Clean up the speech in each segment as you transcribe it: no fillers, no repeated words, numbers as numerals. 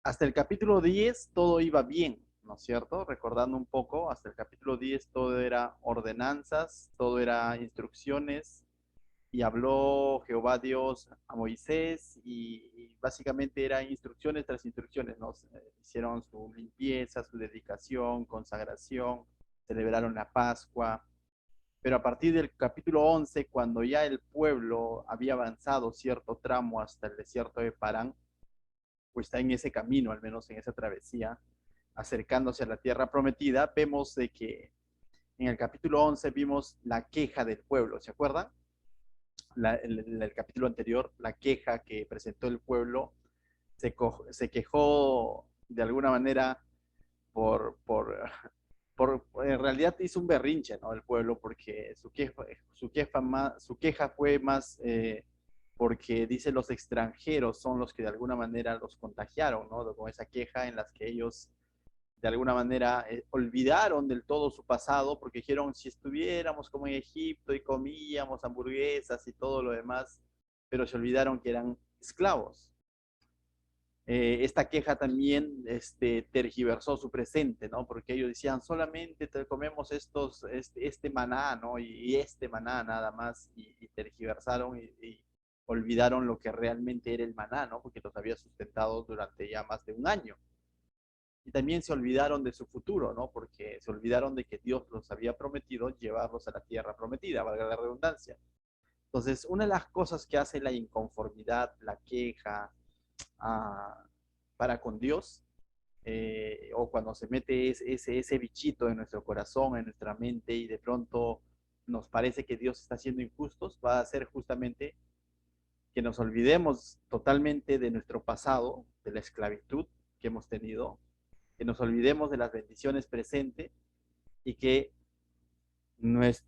hasta el capítulo 10 todo iba bien, ¿no es cierto? Recordando un poco, hasta el capítulo 10 todo era ordenanzas, todo era instrucciones, y habló Jehová Dios a Moisés y básicamente era instrucciones tras instrucciones, ¿no? Hicieron su limpieza, su dedicación, consagración, celebraron la Pascua, pero a partir del capítulo 11, cuando ya el pueblo había avanzado cierto tramo hasta el desierto de Parán, pues está en ese camino, al menos en esa travesía, acercándose a la tierra prometida, vemos de que en el capítulo 11 vimos la queja del pueblo, ¿se acuerdan? El capítulo anterior, la queja que presentó el pueblo, se quejó de alguna manera por, por, en realidad hizo un berrinche, ¿no? El pueblo, porque su queja fue más porque dice los extranjeros son los que de alguna manera los contagiaron, ¿no? Con esa queja en las que ellos de alguna manera olvidaron del todo su pasado porque dijeron, si estuviéramos como en Egipto y comíamos hamburguesas y todo lo demás, pero se olvidaron que eran esclavos. Esta queja también tergiversó su presente, ¿no? Porque ellos decían, solamente comemos este maná, ¿no? Y este maná nada más, y tergiversaron y olvidaron lo que realmente era el maná, ¿no? Porque los había sustentado durante ya más de un año. Y también se olvidaron de su futuro, ¿no? Porque se olvidaron de que Dios los había prometido llevarlos a la tierra prometida, valga la redundancia. Entonces, una de las cosas que hace la inconformidad, la queja para con Dios, o cuando se mete ese bichito en nuestro corazón, en nuestra mente, y de pronto nos parece que Dios está siendo injusto, va a ser justamente que nos olvidemos totalmente de nuestro pasado, de la esclavitud que hemos tenido, que nos olvidemos de las bendiciones presentes y que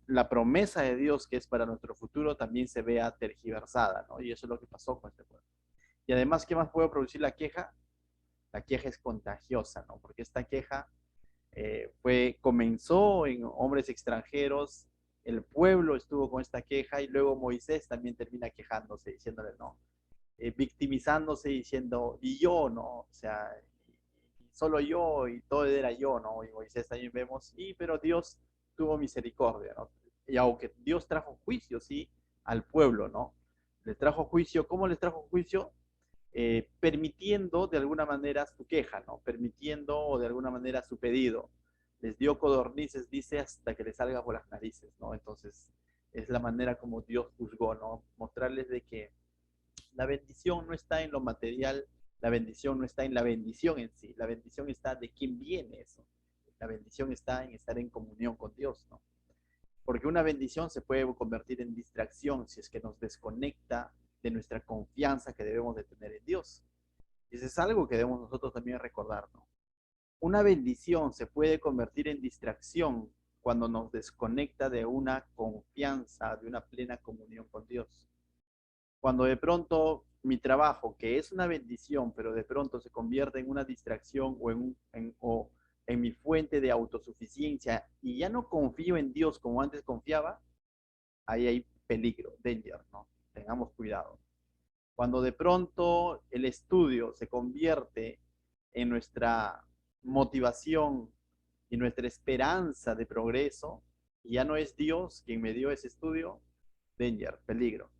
la promesa de Dios que es para nuestro futuro también se vea tergiversada, ¿no? Y eso es lo que pasó con este pueblo. Y además, ¿qué más puede producir la queja? La queja es contagiosa, ¿no? Porque esta queja comenzó en hombres extranjeros, el pueblo estuvo con esta queja y luego Moisés también termina quejándose, diciéndole, no, victimizándose, diciendo, y yo, ¿no? O sea, solo yo y todo era yo, ¿no? Y Moisés también vemos, y pero Dios tuvo misericordia, ¿no? Y aunque Dios trajo juicio, sí, al pueblo, ¿no? Le trajo juicio, ¿cómo les trajo juicio? Permitiendo de alguna manera su queja, ¿no? Permitiendo o de alguna manera su pedido. Les dio codornices, dice, hasta que les salga por las narices, ¿no? Entonces, es la manera como Dios juzgó, ¿no? Mostrarles de que la bendición no está en lo material, la bendición no está en la bendición en sí, la bendición está de quién viene eso. La bendición está en estar en comunión con Dios, ¿no? Porque una bendición se puede convertir en distracción si es que nos desconecta de nuestra confianza que debemos de tener en Dios. Y eso es algo que debemos nosotros también recordar, ¿no? Una bendición se puede convertir en distracción cuando nos desconecta de una confianza, de una plena comunión con Dios. Cuando de pronto mi trabajo, que es una bendición, pero de pronto se convierte en una distracción o en mi fuente de autosuficiencia y ya no confío en Dios como antes confiaba, ahí hay peligro, danger, ¿no? Tengamos cuidado. Cuando de pronto el estudio se convierte en nuestra motivación y nuestra esperanza de progreso, y ya no es Dios quien me dio ese estudio, danger, peligro.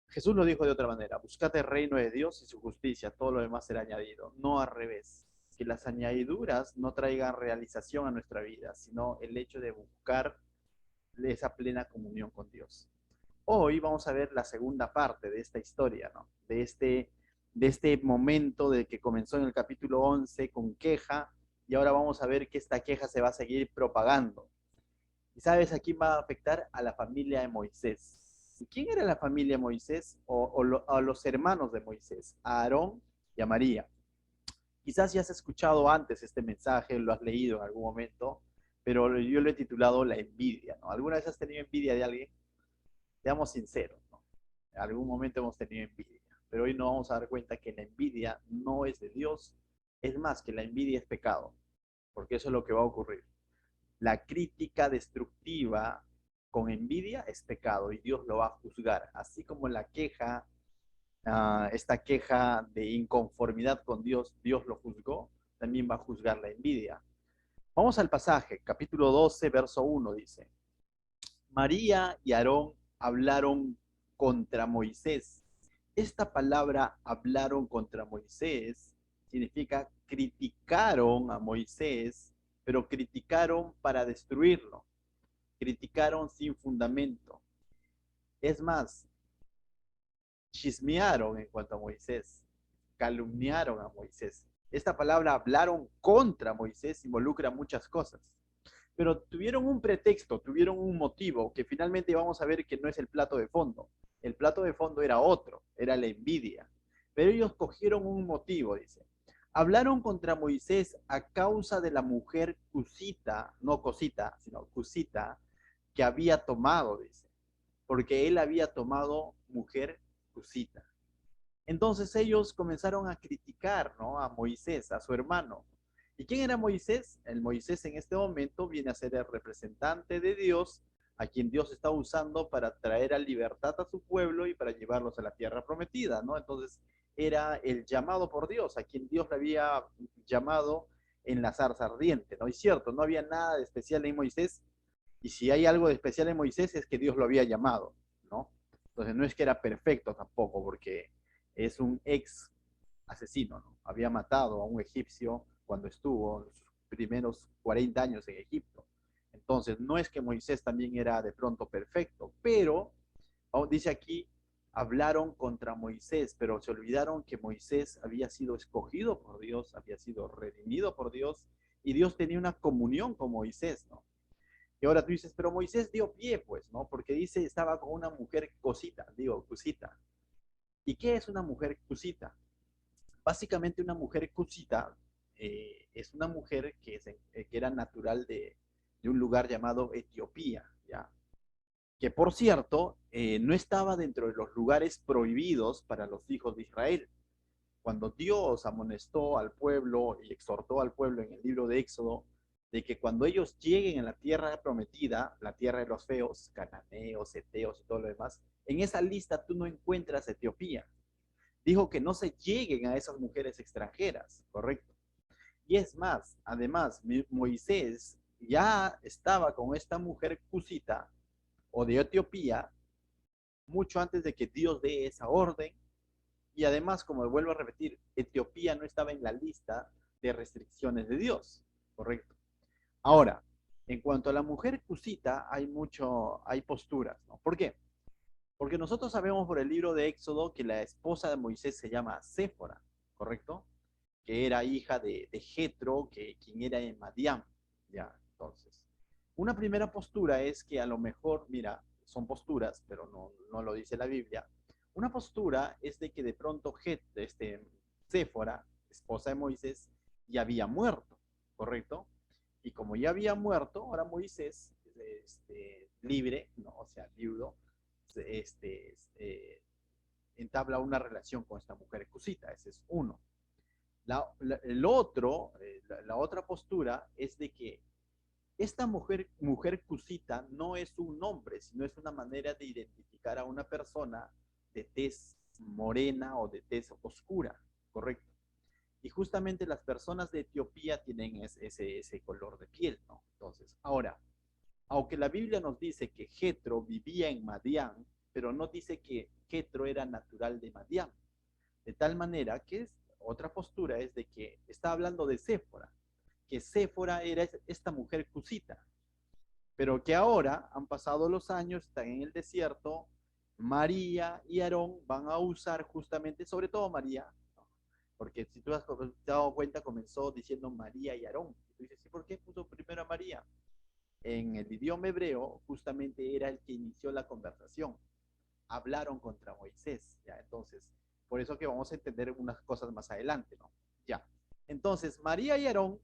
Jesús lo dijo de otra manera, buscad el reino de Dios y su justicia, todo lo demás será añadido, no al revés. Que las añadiduras no traigan realización a nuestra vida, sino el hecho de buscar esa plena comunión con Dios. Hoy vamos a ver la segunda parte de esta historia, ¿no? De este momento de que comenzó en el capítulo 11 con queja, y ahora vamos a ver que esta queja se va a seguir propagando. ¿Y sabes a quién va a afectar? A la familia de Moisés. ¿Y quién era la familia de Moisés a los hermanos de Moisés? A Aarón y a María. Quizás ya has escuchado antes este mensaje, lo has leído en algún momento, pero yo lo he titulado La envidia, ¿no? ¿Alguna vez has tenido envidia de alguien? Seamos sinceros, ¿no? En algún momento hemos tenido envidia, pero hoy nos vamos a dar cuenta que la envidia no es de Dios, es más que la envidia es pecado, porque eso es lo que va a ocurrir. La crítica destructiva con envidia es pecado y Dios lo va a juzgar, así como la queja esta queja de inconformidad con Dios, Dios lo juzgó, también va a juzgar la envidia. Vamos al pasaje, capítulo 12, verso 1 dice, María y Aarón hablaron contra Moisés. Esta palabra hablaron contra Moisés significa criticaron a Moisés, pero criticaron para destruirlo, criticaron sin fundamento. Es más, chismearon en cuanto a Moisés, calumniaron a Moisés. Esta palabra hablaron contra Moisés involucra muchas cosas, pero tuvieron un pretexto, tuvieron un motivo que finalmente vamos a ver que no es el plato de fondo. El plato de fondo era otro, era la envidia. Pero ellos cogieron un motivo, dice. Hablaron contra Moisés a causa de la mujer cusita, no cosita, sino cusita, que había tomado, dice. Porque él había tomado mujer cusita. Entonces ellos comenzaron a criticar, ¿no?, a Moisés, a su hermano. ¿Y quién era Moisés? El Moisés en este momento viene a ser el representante de Dios, a quien Dios está usando para traer a libertad a su pueblo y para llevarlos a la tierra prometida, ¿no? Entonces era el llamado por Dios, a quien Dios le había llamado en la zarza ardiente, ¿no? Y cierto, no había nada de especial en Moisés, y si hay algo de especial en Moisés es que Dios lo había llamado, ¿no? Entonces no es que era perfecto tampoco, porque es un ex asesino, ¿no? Había matado a un egipcio cuando estuvo en sus primeros 40 años en Egipto. Entonces no es que Moisés también era de pronto perfecto, pero dice aquí, hablaron contra Moisés, pero se olvidaron que Moisés había sido escogido por Dios, había sido redimido por Dios, y Dios tenía una comunión con Moisés, ¿no? Y ahora tú dices, pero Moisés dio pie, pues, ¿no? Porque dice, estaba con una mujer cosita, digo, cusita. ¿Y qué es una mujer cusita? Básicamente una mujer cusita es una mujer que era natural de un lugar llamado Etiopía, ¿ya? Que por cierto, no estaba dentro de los lugares prohibidos para los hijos de Israel. Cuando Dios amonestó al pueblo y exhortó al pueblo en el libro de Éxodo, de que cuando ellos lleguen a la tierra prometida, la tierra de los feos, cananeos, eteos y todo lo demás, en esa lista tú no encuentras Etiopía. Dijo que no se lleguen a esas mujeres extranjeras, ¿correcto? Y es más, además, Moisés ya estaba con esta mujer cusita o de Etiopía mucho antes de que Dios dé esa orden. Y además, como vuelvo a repetir, Etiopía no estaba en la lista de restricciones de Dios, ¿correcto? Ahora, en cuanto a la mujer cusita, hay posturas, ¿no? ¿Por qué? Porque nosotros sabemos por el libro de Éxodo que la esposa de Moisés se llama Séfora, ¿correcto? Que era hija de Jetro, quien era en Madián, ya, entonces. Una primera postura es que a lo mejor, mira, son posturas, pero no lo dice la Biblia. Una postura es de que de pronto Séfora, esposa de Moisés, ya había muerto, ¿correcto? Y como ya había muerto, ahora Moisés, libre, ¿no? O sea, viudo, entabla una relación con esta mujer cusita, ese es uno. La otra postura es de que esta mujer cusita no es un nombre, sino es una manera de identificar a una persona de tez morena o de tez oscura, ¿correcto? Y justamente las personas de Etiopía tienen ese color de piel, ¿no? Entonces, ahora, aunque la Biblia nos dice que Jetro vivía en Madián, pero no dice que Jetro era natural de Madián. De tal manera que otra postura es de que está hablando de Séfora, que Séfora era esta mujer cusita, pero que ahora han pasado los años, están en el desierto, María y Aarón van a usar justamente, sobre todo María, ¿no? Porque si tú has dado cuenta, comenzó diciendo María y Aarón. Y tú dices, ¿y por qué puso primero a María? En el idioma hebreo, justamente era el que inició la conversación. Hablaron contra Moisés, ¿ya? Entonces, por eso que vamos a entender unas cosas más adelante, ¿no? Ya. Entonces, María y Aarón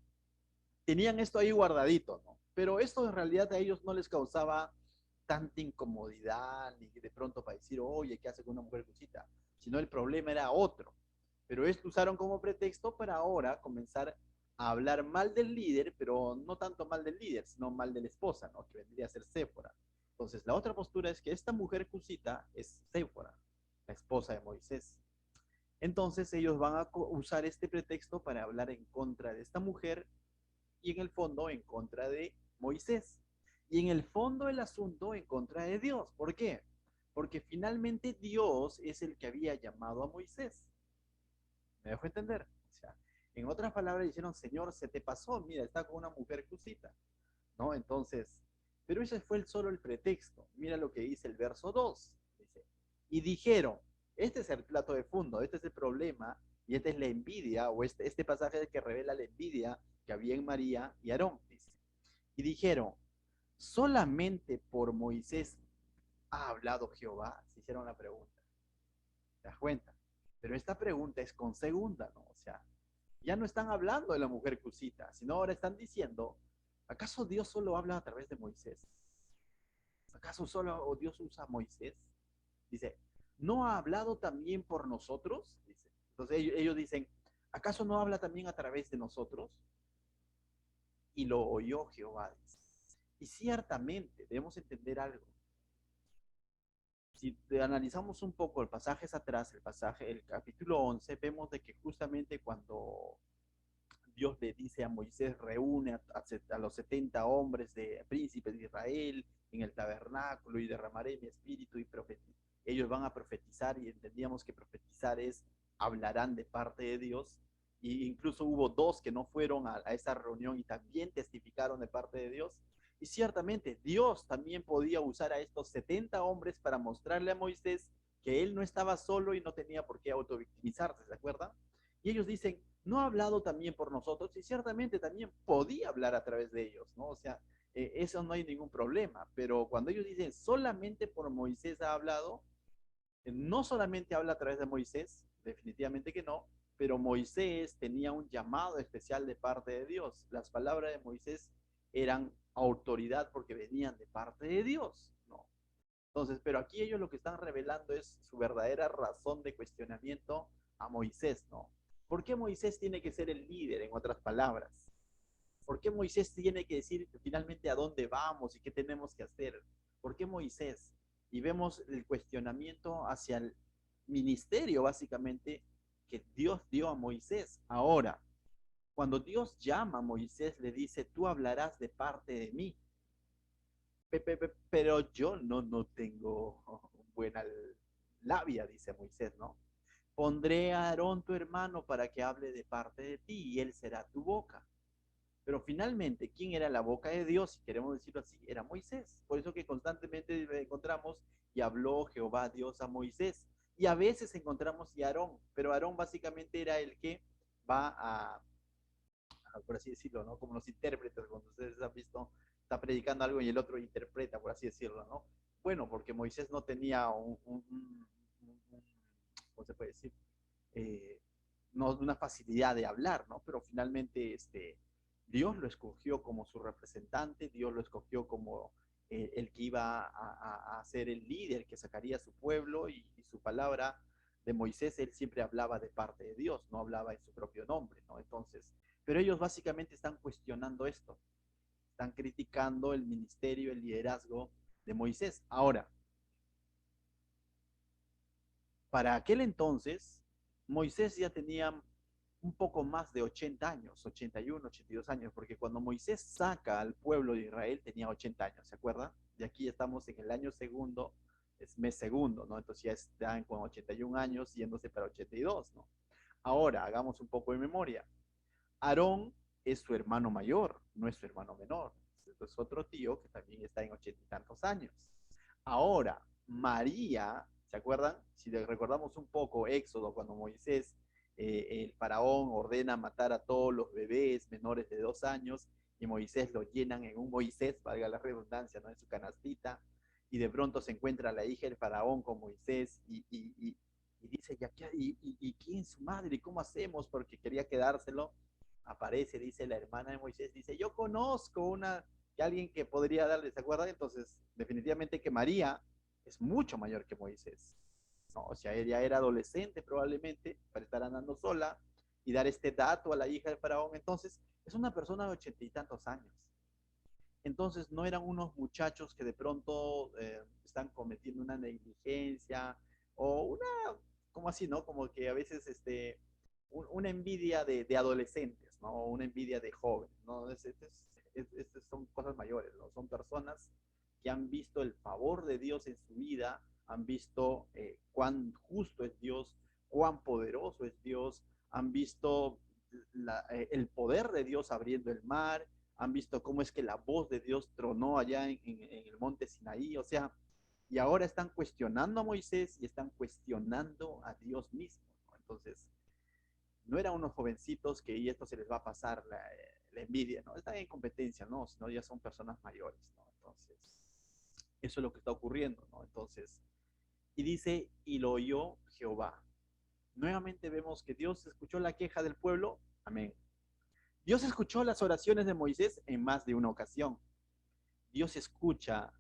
tenían esto ahí guardadito, ¿no? Pero esto en realidad a ellos no les causaba tanta incomodidad, ni de pronto para decir, oye, ¿qué hace con una mujer cosita? Sino el problema era otro. Pero esto usaron como pretexto para ahora comenzar a hablar mal del líder, pero no tanto mal del líder, sino mal de la esposa, ¿no? Que vendría a ser Séfora. Entonces, la otra postura es que esta mujer cusita es Séfora, la esposa de Moisés. Entonces ellos van a usar este pretexto para hablar en contra de esta mujer y en el fondo en contra de Moisés. Y en el fondo del asunto en contra de Dios. ¿Por qué? Porque finalmente Dios es el que había llamado a Moisés. ¿Me dejo entender? O sea, en otras palabras dijeron, Señor, se te pasó, mira, está con una mujer cusita, ¿no? Entonces, pero ese fue solo el pretexto. Mira lo que dice el verso 2. Dice, y dijeron, este es el plato de fondo, este es el problema, y esta es la envidia, o este pasaje que revela la envidia que había en María y Aarón, dice. Y dijeron, solamente por Moisés ha hablado Jehová, se hicieron la pregunta. ¿Te das cuenta? Pero esta pregunta es con segunda, ¿no? O sea, ya no están hablando de la mujer cusita, sino ahora están diciendo, ¿acaso Dios solo habla a través de Moisés? ¿Acaso solo Dios usa a Moisés? Dice, ¿no ha hablado también por nosotros? Dice. Entonces ellos dicen, ¿acaso no habla también a través de nosotros? Y lo oyó Jehová. Dice. Y ciertamente debemos entender algo. Si analizamos un poco el pasaje atrás, el capítulo 11, vemos de que justamente cuando Dios le dice a Moisés, reúne a los 70 hombres de príncipes de Israel en el tabernáculo y derramaré mi espíritu y ellos van a profetizar y entendíamos que profetizar es hablarán de parte de Dios. Y incluso hubo dos que no fueron a esa reunión y también testificaron de parte de Dios. Y ciertamente Dios también podía usar a estos 70 hombres para mostrarle a Moisés que él no estaba solo y no tenía por qué autovictimizarse, ¿se acuerdan? Y ellos dicen, ¿no ha hablado también por nosotros? Y ciertamente también podía hablar a través de ellos, ¿no? O sea, eso no hay ningún problema, pero cuando ellos dicen solamente por Moisés ha hablado, no solamente habla a través de Moisés, definitivamente que no, pero Moisés tenía un llamado especial de parte de Dios. Las palabras de Moisés eran autoridad porque venían de parte de Dios, ¿no? Entonces, pero aquí ellos lo que están revelando es su verdadera razón de cuestionamiento a Moisés, ¿no? ¿Por qué Moisés tiene que ser el líder, en otras palabras? ¿Por qué Moisés tiene que decir finalmente a dónde vamos y qué tenemos que hacer? ¿Por qué Moisés? Y vemos el cuestionamiento hacia el ministerio, básicamente, que Dios dio a Moisés. Ahora, cuando Dios llama a Moisés, le dice, tú hablarás de parte de mí. Pero yo no tengo buena labia, dice Moisés, ¿no? Pondré a Aarón tu hermano para que hable de parte de ti y él será tu boca. Pero finalmente, ¿quién era la boca de Dios? Si queremos decirlo así, era Moisés. Por eso que constantemente encontramos y habló Jehová Dios a Moisés. Y a veces encontramos y Aarón, pero Aarón básicamente era el que va por así decirlo, ¿no? Como los intérpretes, cuando ustedes han visto, está predicando algo y el otro interpreta, por así decirlo, ¿no? Bueno, porque Moisés no tenía ¿cómo se puede decir? Eh, no una facilidad de hablar, ¿no? Pero finalmente Dios lo escogió como su representante, Dios lo escogió como el que iba a ser el líder que sacaría a su pueblo y su palabra de Moisés, él siempre hablaba de parte de Dios, no hablaba en su propio nombre, ¿no? Entonces, pero ellos básicamente están cuestionando esto, están criticando el ministerio, el liderazgo de Moisés. Ahora, para aquel entonces, Moisés ya tenía un poco más de 80 años, 81, 82 años, porque cuando Moisés saca al pueblo de Israel tenía 80 años, ¿se acuerdan? Y aquí estamos en el año segundo, es mes segundo, ¿no? Entonces ya están con 81 años yéndose para 82, ¿no? Ahora, hagamos un poco de memoria. Aarón es su hermano mayor, no es su hermano menor. Es otro tío que también está en 80 y tantos años. Ahora, María, ¿se acuerdan? Si recordamos un poco Éxodo, cuando Moisés, el faraón ordena matar a todos los bebés menores de 2 años y Moisés lo llenan en un Moisés, valga la redundancia, ¿no? En su canastita, y de pronto se encuentra la hija del faraón con Moisés y dice, ¿y quién es su madre? ¿Y cómo hacemos? Porque quería quedárselo. Aparece, dice la hermana de Moisés, dice, yo conozco que alguien que podría darle, ¿se acuerdan? Entonces, definitivamente que María es mucho mayor que Moisés, ¿no? O sea, ella era adolescente probablemente para estar andando sola y dar este dato a la hija del faraón. Entonces, es una persona de 80 y tantos años. Entonces, no eran unos muchachos que de pronto están cometiendo una negligencia o una como así, ¿no? Como que a veces una envidia de adolescentes, ¿no? Una envidia de jóvenes, ¿no? Son cosas mayores, ¿no? Son personas que han visto el favor de Dios en su vida, han visto cuán justo es Dios, cuán poderoso es Dios, han visto el poder de Dios abriendo el mar, han visto cómo es que la voz de Dios tronó allá en el monte Sinaí, o sea, y ahora están cuestionando a Moisés y están cuestionando a Dios mismo, ¿no? Entonces, no eran unos jovencitos que y esto se les va a pasar la envidia, ¿no? Están en competencia, ¿no? Sino ya son personas mayores, ¿no? Entonces, eso es lo que está ocurriendo, ¿no? Entonces, y dice, y lo oyó Jehová. Nuevamente vemos que Dios escuchó la queja del pueblo, amén. Dios escuchó las oraciones de Moisés en más de una ocasión. Dios escucha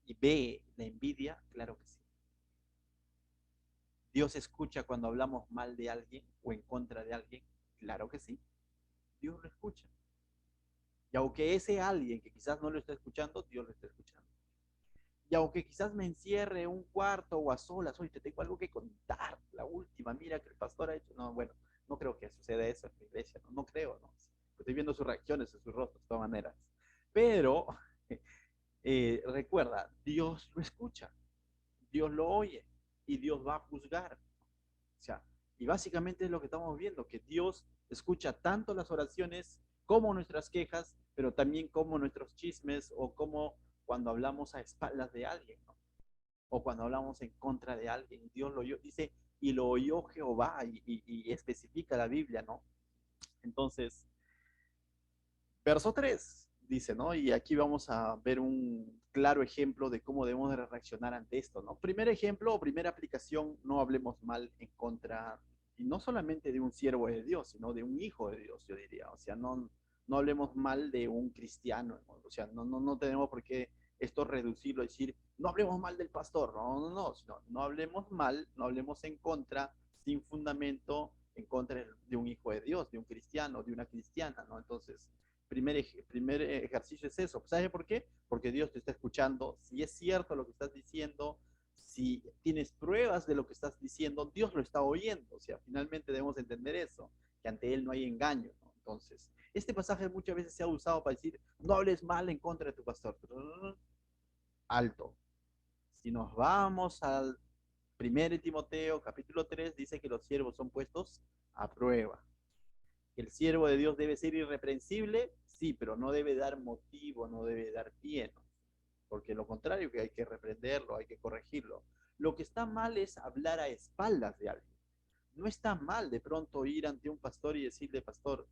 y ve la envidia, claro que sí. Dios escucha cuando hablamos mal de alguien o en contra de alguien, claro que sí. Dios lo escucha. Y aunque ese alguien que quizás no lo está escuchando, Dios lo está escuchando. Y aunque quizás me encierre en un cuarto o a solas, oye, te tengo algo que contar, la última, mira que el pastor ha hecho. No, bueno, no creo que suceda eso en la iglesia, no, no creo, no. Estoy viendo sus reacciones en sus rostros, de todas maneras. Pero recuerda, Dios lo escucha, Dios lo oye y Dios va a juzgar. O sea, y básicamente es lo que estamos viendo, que Dios escucha tanto las oraciones como nuestras quejas, pero también como nuestros chismes o como cuando hablamos a espaldas de alguien, ¿no? O cuando hablamos en contra de alguien. Dios lo oyó, dice, y lo oyó Jehová, y especifica la Biblia, ¿no? Entonces, verso 3 dice, ¿no? Y aquí vamos a ver un claro ejemplo de cómo debemos de reaccionar ante esto, ¿no? Primer ejemplo o primera aplicación, no hablemos mal en contra, y no solamente de un siervo de Dios, sino de un hijo de Dios, yo diría. O sea, no, no hablemos mal de un cristiano, ¿no? O sea, no tenemos por qué esto reducirlo, decir, no hablemos mal del pastor, no, sino, no hablemos mal, no hablemos en contra, sin fundamento, en contra de un hijo de Dios, de un cristiano, de una cristiana, ¿no? Entonces, primer ejercicio es eso. ¿Sabes por qué? Porque Dios te está escuchando. Si es cierto lo que estás diciendo, si tienes pruebas de lo que estás diciendo, Dios lo está oyendo. O sea, finalmente debemos entender eso, que ante Él no hay engaño, ¿no? Entonces, este pasaje muchas veces se ha usado para decir, no hables mal en contra de tu pastor. Alto. Si nos vamos al 1 Timoteo capítulo 3, dice que los siervos son puestos a prueba. El siervo de Dios debe ser irreprensible, sí, pero no debe dar motivo, no debe dar pie, ¿no? Porque lo contrario que hay que reprenderlo, hay que corregirlo. Lo que está mal es hablar a espaldas de alguien. No está mal de pronto ir ante un pastor y decirle, pastor,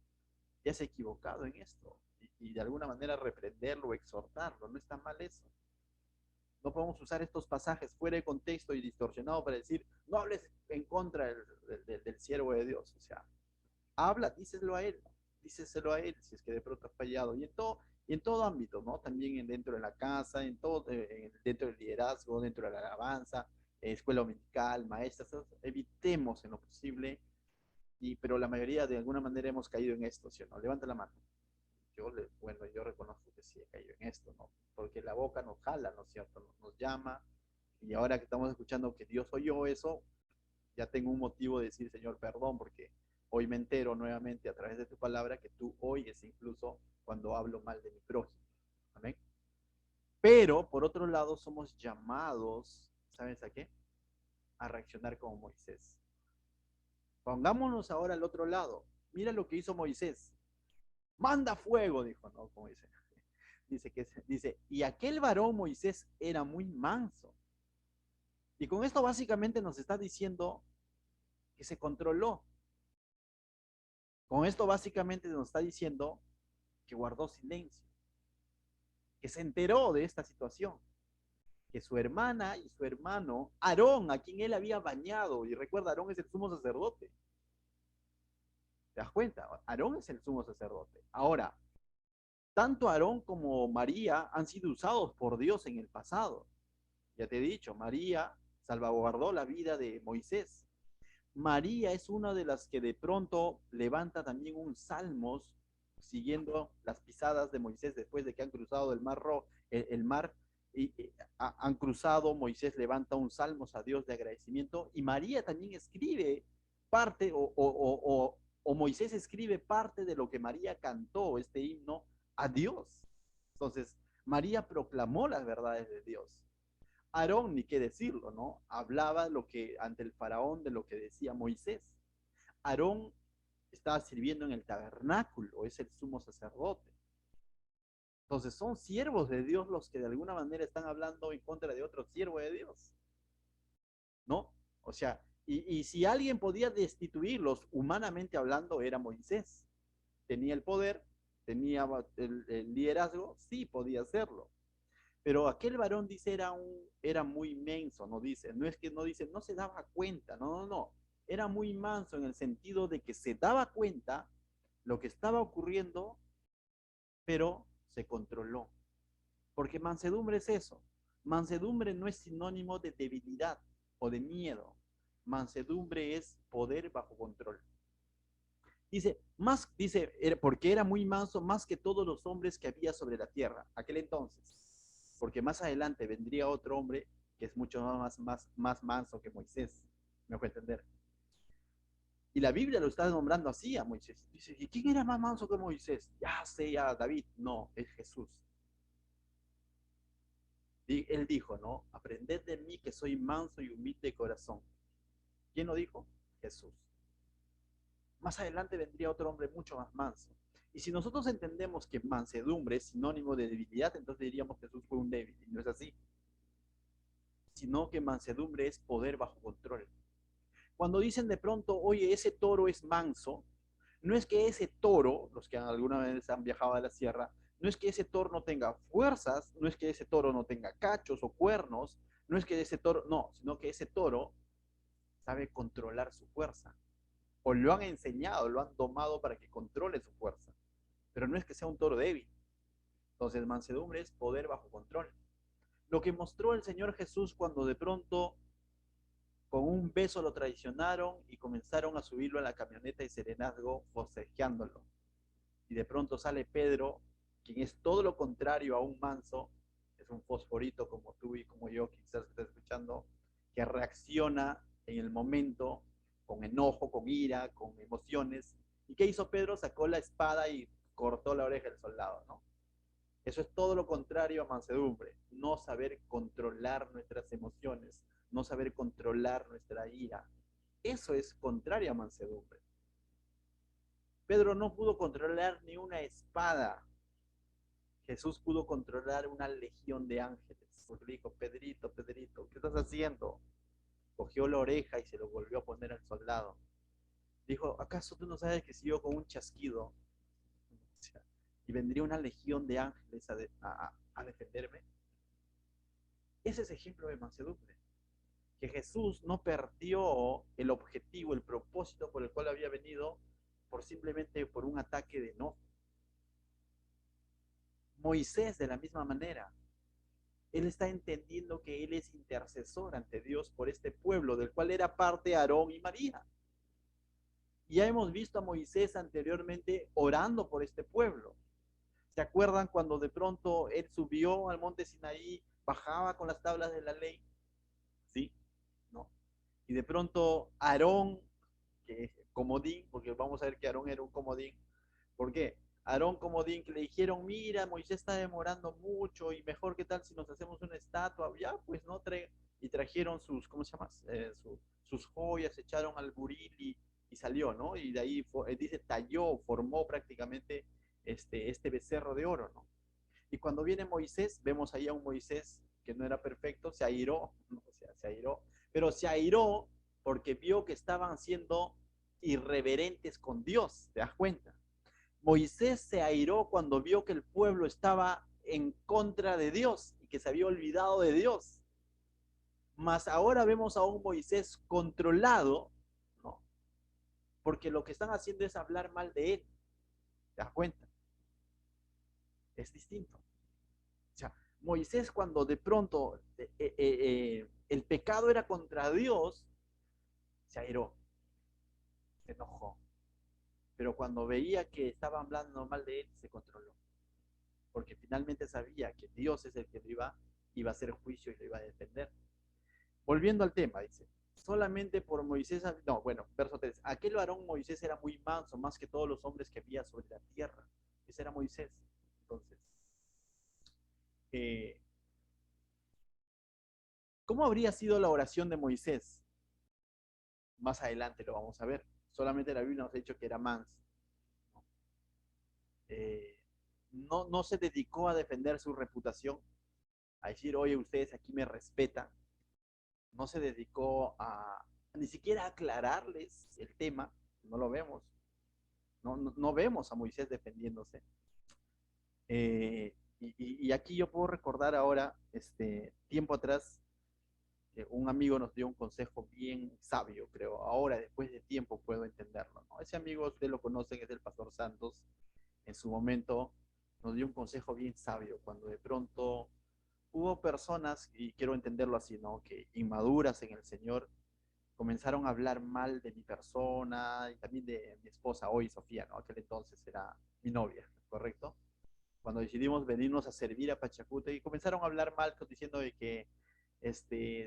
te has equivocado en esto, y de alguna manera reprenderlo, exhortarlo, no está mal eso. No podemos usar estos pasajes fuera de contexto y distorsionado para decir, no hables en contra del siervo de Dios. O sea, habla, díselo a él, si es que de pronto has fallado. Y en todo ámbito, ¿no? También dentro de la casa, dentro del liderazgo, dentro de la alabanza, escuela dominical, maestras, evitemos en lo posible, pero la mayoría de alguna manera hemos caído en esto, ¿sí o no? Levanta la mano. Bueno, yo reconozco que sí he caído en esto, ¿no? Porque la boca nos jala, ¿no es cierto? Nos llama, y ahora que estamos escuchando que Dios oyó eso, ya tengo un motivo de decir, Señor, perdón, porque hoy me entero nuevamente a través de tu palabra que tú oyes incluso cuando hablo mal de mi prójimo. Amén. Pero, por otro lado, somos llamados, ¿sabes a qué? A reaccionar como Moisés. Pongámonos ahora al otro lado. Mira lo que hizo Moisés. Manda fuego, dijo, ¿no? Como dice. Dice, y aquel varón Moisés era muy manso. Y con esto básicamente nos está diciendo que se controló. Con esto básicamente nos está diciendo que guardó silencio, que se enteró de esta situación, que su hermana y su hermano, Aarón, a quien él había bañado, y recuerda, Aarón es el sumo sacerdote. ¿Te das cuenta? Aarón es el sumo sacerdote. Ahora, tanto Aarón como María han sido usados por Dios en el pasado. Ya te he dicho, María salvaguardó la vida de Moisés. María es una de las que de pronto levanta también un salmos siguiendo las pisadas de Moisés después de que han cruzado el mar, han cruzado, Moisés levanta un salmos a Dios de agradecimiento y María también escribe parte o Moisés escribe parte de lo que María cantó, este himno, a Dios. Entonces, María proclamó las verdades de Dios. Aarón, ni qué decirlo, ¿no? Hablaba lo que ante el faraón de lo que decía Moisés. Aarón estaba sirviendo en el tabernáculo, es el sumo sacerdote. Entonces son siervos de Dios los que de alguna manera están hablando en contra de otro siervo de Dios, ¿no? O sea, y si alguien podía destituirlos humanamente hablando, era Moisés. Tenía el poder, tenía el liderazgo, sí podía hacerlo. Pero aquel varón dice era muy menso, no dice, no es que no dice, no se daba cuenta, no, no, no. Era muy manso en el sentido de que se daba cuenta lo que estaba ocurriendo, pero se controló. Porque mansedumbre es eso. Mansedumbre no es sinónimo de debilidad o de miedo. Mansedumbre es poder bajo control. Dice, porque era muy manso más que todos los hombres que había sobre la tierra, aquel entonces. Porque más adelante vendría otro hombre que es mucho más manso que Moisés. Me voy a entender. Y la Biblia lo está nombrando así a Moisés. Dice, ¿y quién era más manso que Moisés? Ya sé, ya David. No, es Jesús. Él dijo, ¿no? Aprended de mí que soy manso y humilde de corazón. ¿Quién lo dijo? Jesús. Más adelante vendría otro hombre mucho más manso. Y si nosotros entendemos que mansedumbre es sinónimo de debilidad, entonces diríamos que Jesús fue un débil. Y no es así. Sino que mansedumbre es poder bajo control. Cuando dicen de pronto, oye, ese toro es manso, no es que ese toro, los que alguna vez han viajado a la sierra, no es que ese toro no tenga fuerzas, no es que ese toro no tenga cachos o cuernos, no es que ese toro, no, sino que ese toro sabe controlar su fuerza. O lo han enseñado, lo han domado para que controle su fuerza. Pero no es que sea un toro débil. Entonces, mansedumbre es poder bajo control. Lo que mostró el Señor Jesús cuando de pronto con un beso lo traicionaron y comenzaron a subirlo a la camioneta y serenazgo forcejeándolo. Y de pronto sale Pedro, quien es todo lo contrario a un manso, es un fosforito como tú y como yo, quizás está escuchando, que reacciona en el momento con enojo, con ira, con emociones. ¿Y qué hizo Pedro? Sacó la espada y cortó la oreja del soldado, ¿no? Eso es todo lo contrario a mansedumbre, no saber controlar nuestras emociones, no saber controlar nuestra ira. Eso es contrario a mansedumbre. Pedro no pudo controlar ni una espada. Jesús pudo controlar una legión de ángeles. Porque le dijo, Pedrito, Pedrito, ¿qué estás haciendo? Cogió la oreja y se lo volvió a poner al soldado. Dijo, ¿acaso tú no sabes que si yo con un chasquido y vendría una legión de ángeles a defenderme? Ese es ejemplo de mansedumbre. Que Jesús no perdió el objetivo, el propósito por el cual había venido por simplemente por un ataque de enojo. Moisés de la misma manera, él está entendiendo que él es intercesor ante Dios por este pueblo del cual era parte Aarón y María. Y ya hemos visto a Moisés anteriormente orando por este pueblo. ¿Se acuerdan cuando de pronto él subió al monte Sinaí, bajaba con las tablas de la ley? ¿Sí? ¿No? Y de pronto Aarón, que es comodín, porque vamos a ver que Aarón era un comodín. ¿Por qué? Aarón comodín, que le dijeron, mira, Moisés está demorando mucho y mejor que tal si nos hacemos una estatua, ya, pues no y trajeron sus, ¿cómo se llama? Sus joyas, echaron al buril y salió, ¿no? Y de ahí, dice, talló, formó prácticamente este becerro de oro, ¿no? Y cuando viene Moisés, vemos ahí a un Moisés que no era perfecto, se airó, ¿no? O sea, se airó, pero se airó porque vio que estaban siendo irreverentes con Dios, ¿te das cuenta? Moisés se airó cuando vio que el pueblo estaba en contra de Dios y que se había olvidado de Dios. Mas ahora vemos a un Moisés controlado, ¿no? Porque lo que están haciendo es hablar mal de él. ¿Te das cuenta? Es distinto. O sea, Moisés cuando de pronto el pecado era contra Dios, se airó, se enojó. Pero cuando veía que estaba hablando mal de él, se controló. Porque finalmente sabía que Dios es el que lo iba iba a hacer juicio y lo iba a defender. Volviendo al tema, dice, solamente por Moisés, no, bueno, verso 3, aquel varón Moisés era muy manso, más que todos los hombres que había sobre la tierra. Ese era Moisés. Entonces, eh, ¿cómo habría sido la oración de Moisés? Más adelante lo vamos a ver. Solamente la Biblia nos ha dicho que era manso. Eh, no se dedicó a defender su reputación, a decir, oye, ustedes aquí me respetan. No se dedicó a ni siquiera a aclararles el tema. No lo vemos. No vemos a Moisés defendiéndose. Y aquí yo puedo recordar ahora, tiempo atrás, un amigo nos dio un consejo bien sabio, creo. Ahora, después de tiempo, puedo entenderlo, ¿no? Ese amigo, usted lo conocen, es el Pastor Santos. En su momento nos dio un consejo bien sabio, cuando de pronto hubo personas, y quiero entenderlo así, ¿no? Que inmaduras en el Señor, comenzaron a hablar mal de mi persona y también de mi esposa, hoy Sofía, ¿no? Aquel entonces era mi novia, ¿correcto? Cuando decidimos venirnos a servir a Pachacute y comenzaron a hablar mal diciendo de que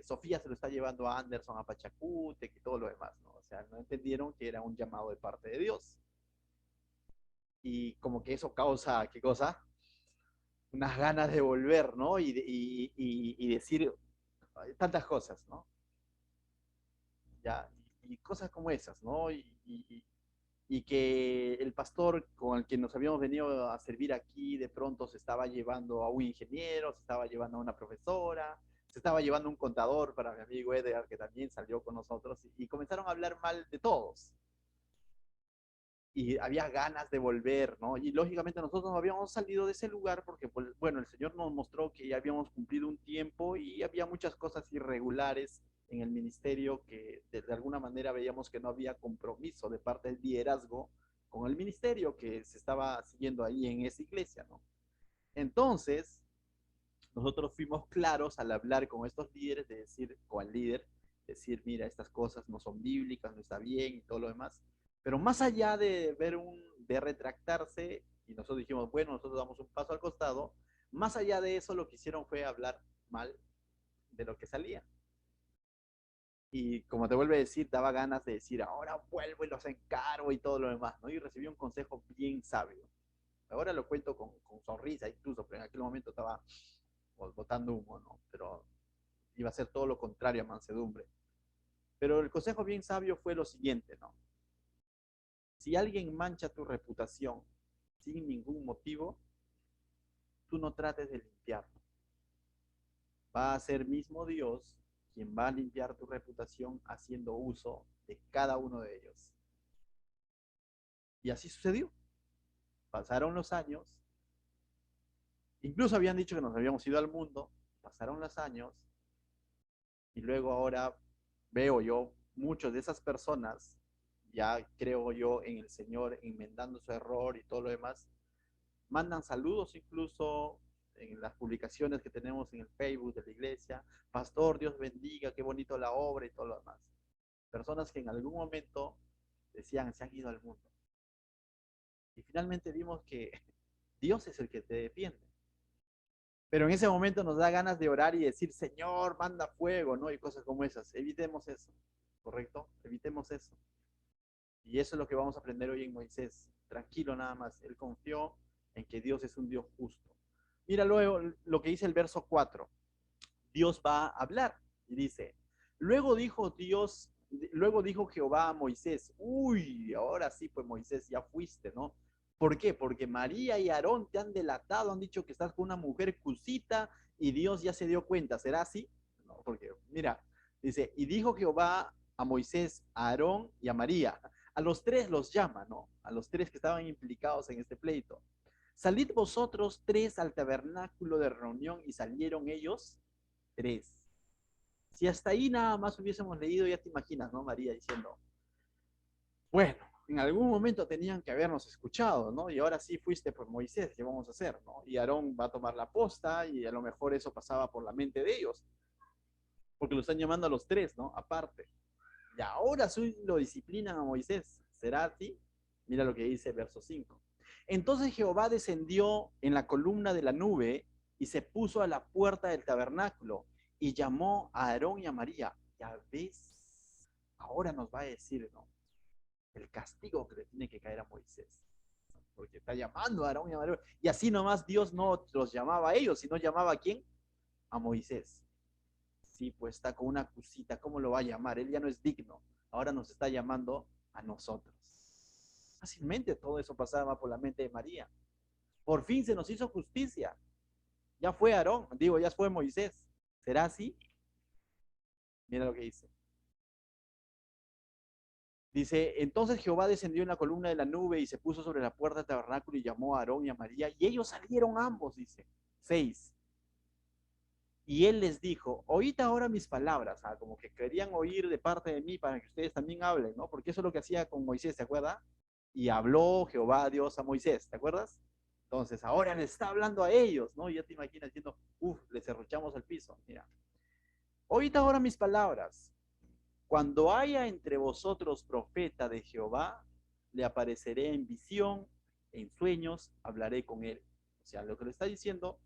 Sofía se lo está llevando a Anderson a Pachacute y todo lo demás, ¿no? O sea, no entendieron que era un llamado de parte de Dios. Y como que eso causa, ¿qué cosa? Unas ganas de volver, ¿no? Y decir tantas cosas, ¿no? Ya, y cosas como esas, ¿no? Y que el pastor con el que nos habíamos venido a servir aquí de pronto se estaba llevando a un ingeniero, se estaba llevando a una profesora, se estaba llevando a un contador para mi amigo Edgar, que también salió con nosotros, y comenzaron a hablar mal de todos. Y había ganas de volver, ¿no? Y lógicamente nosotros no habíamos salido de ese lugar porque, pues, bueno, el Señor nos mostró que ya habíamos cumplido un tiempo y había muchas cosas irregulares en el ministerio que de alguna manera veíamos que no había compromiso de parte del liderazgo con el ministerio que se estaba siguiendo ahí en esa iglesia, ¿no? Entonces, nosotros fuimos claros al hablar con estos líderes, de decir, o al líder, decir, mira, estas cosas no son bíblicas, no está bien y todo lo demás. Pero más allá de retractarse, y nosotros dijimos, bueno, nosotros damos un paso al costado, más allá de eso lo que hicieron fue hablar mal de lo que salía. Y como te vuelvo a decir, daba ganas de decir, ahora vuelvo y los encargo y todo lo demás, ¿no? Y recibí un consejo bien sabio. Ahora lo cuento con sonrisa incluso, pero en aquel momento estaba botando humo, ¿no? Pero iba a ser todo lo contrario a mansedumbre. Pero el consejo bien sabio fue lo siguiente, ¿no? Si alguien mancha tu reputación sin ningún motivo, tú no trates de limpiarlo. Va a ser mismo Dios quien va a limpiar tu reputación haciendo uso de cada uno de ellos. Y así sucedió. Pasaron los años, incluso habían dicho que nos habíamos ido al mundo, pasaron los años, y luego ahora veo yo muchas de esas personas, ya creo yo en el Señor, enmendando su error y todo lo demás, mandan saludos incluso en las publicaciones que tenemos en el Facebook de la iglesia, pastor, Dios bendiga, qué bonito la obra y todo lo demás. Personas que en algún momento decían, se han ido al mundo. Y finalmente vimos que Dios es el que te defiende. Pero en ese momento nos da ganas de orar y decir, Señor, manda fuego, ¿no? Y cosas como esas. Evitemos eso, ¿correcto? Evitemos eso. Y eso es lo que vamos a aprender hoy en Moisés. Tranquilo nada más. Él confió en que Dios es un Dios justo. Mira luego lo que dice el verso 4. Dios va a hablar y dice, luego dijo Jehová a Moisés, uy, ahora sí, pues Moisés, ya fuiste, ¿no? ¿Por qué? Porque María y Aarón te han delatado, han dicho que estás con una mujer cusita y Dios ya se dio cuenta, ¿será así? No, porque mira, dice, y dijo Jehová a Moisés, a Aarón y a María, a los tres los llama, ¿no? A los tres que estaban implicados en este pleito. Salid vosotros tres al tabernáculo de reunión, y salieron ellos tres. Si hasta ahí nada más hubiésemos leído, ya te imaginas, ¿no? María diciendo, bueno, en algún momento tenían que habernos escuchado, ¿no? Y ahora sí fuiste por Moisés, ¿qué vamos a hacer, no? Y Aarón va a tomar la posta y a lo mejor eso pasaba por la mente de ellos, porque lo están llamando a los tres, ¿no? Aparte. Y ahora sí lo disciplinan a Moisés. ¿Será así? Mira lo que dice el verso 5. Entonces Jehová descendió en la columna de la nube y se puso a la puerta del tabernáculo y llamó a Aarón y a María. Ya ves, ahora nos va a decir, ¿no?, el castigo que le tiene que caer a Moisés, porque está llamando a Aarón y a María. Y así nomás Dios no los llamaba a ellos, sino llamaba a quién, a Moisés. Sí, pues está con una cosita, ¿cómo lo va a llamar? Él ya no es digno, ahora nos está llamando a nosotros. Fácilmente todo eso pasaba por la mente de María. Por fin se nos hizo justicia. Ya fue Aarón, digo, ya fue Moisés. ¿Será así? Mira lo que dice. Dice, entonces Jehová descendió en la columna de la nube y se puso sobre la puerta del tabernáculo y llamó a Aarón y a María, y ellos salieron ambos, dice. 6. Y él les dijo, oíd ahora mis palabras, como que querían oír de parte de mí para que ustedes también hablen, ¿no? Porque eso es lo que hacía con Moisés, ¿te acuerdas? Y habló Jehová Dios a Moisés, ¿te acuerdas? Entonces ahora les está hablando a ellos, ¿no? Y ya te imaginas diciendo, les cerruchamos el piso. Mira, oíd ahora mis palabras. Cuando haya entre vosotros profeta de Jehová, le apareceré en visión, en sueños, hablaré con él. O sea, lo que le está diciendo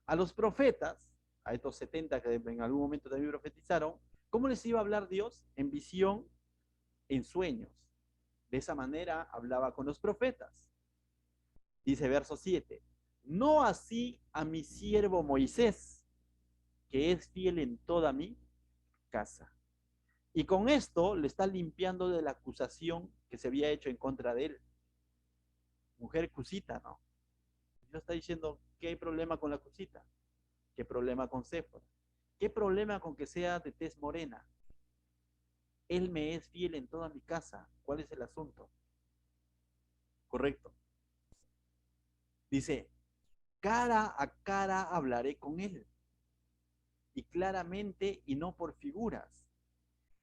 a los profetas, a estos 70 que en algún momento también profetizaron, ¿cómo les iba a hablar Dios? En visión, en sueños. De esa manera hablaba con los profetas. Dice verso 7, no así a mi siervo Moisés, que es fiel en toda mi casa. Y con esto le está limpiando de la acusación que se había hecho en contra de él. Mujer cusita, ¿no? Dios está diciendo, ¿qué hay problema con la cusita? ¿Qué problema con Séfora? ¿Qué problema con que sea de tez morena? Él me es fiel en toda mi casa. ¿Cuál es el asunto? Correcto. Dice, cara a cara hablaré con él, y claramente y no por figuras,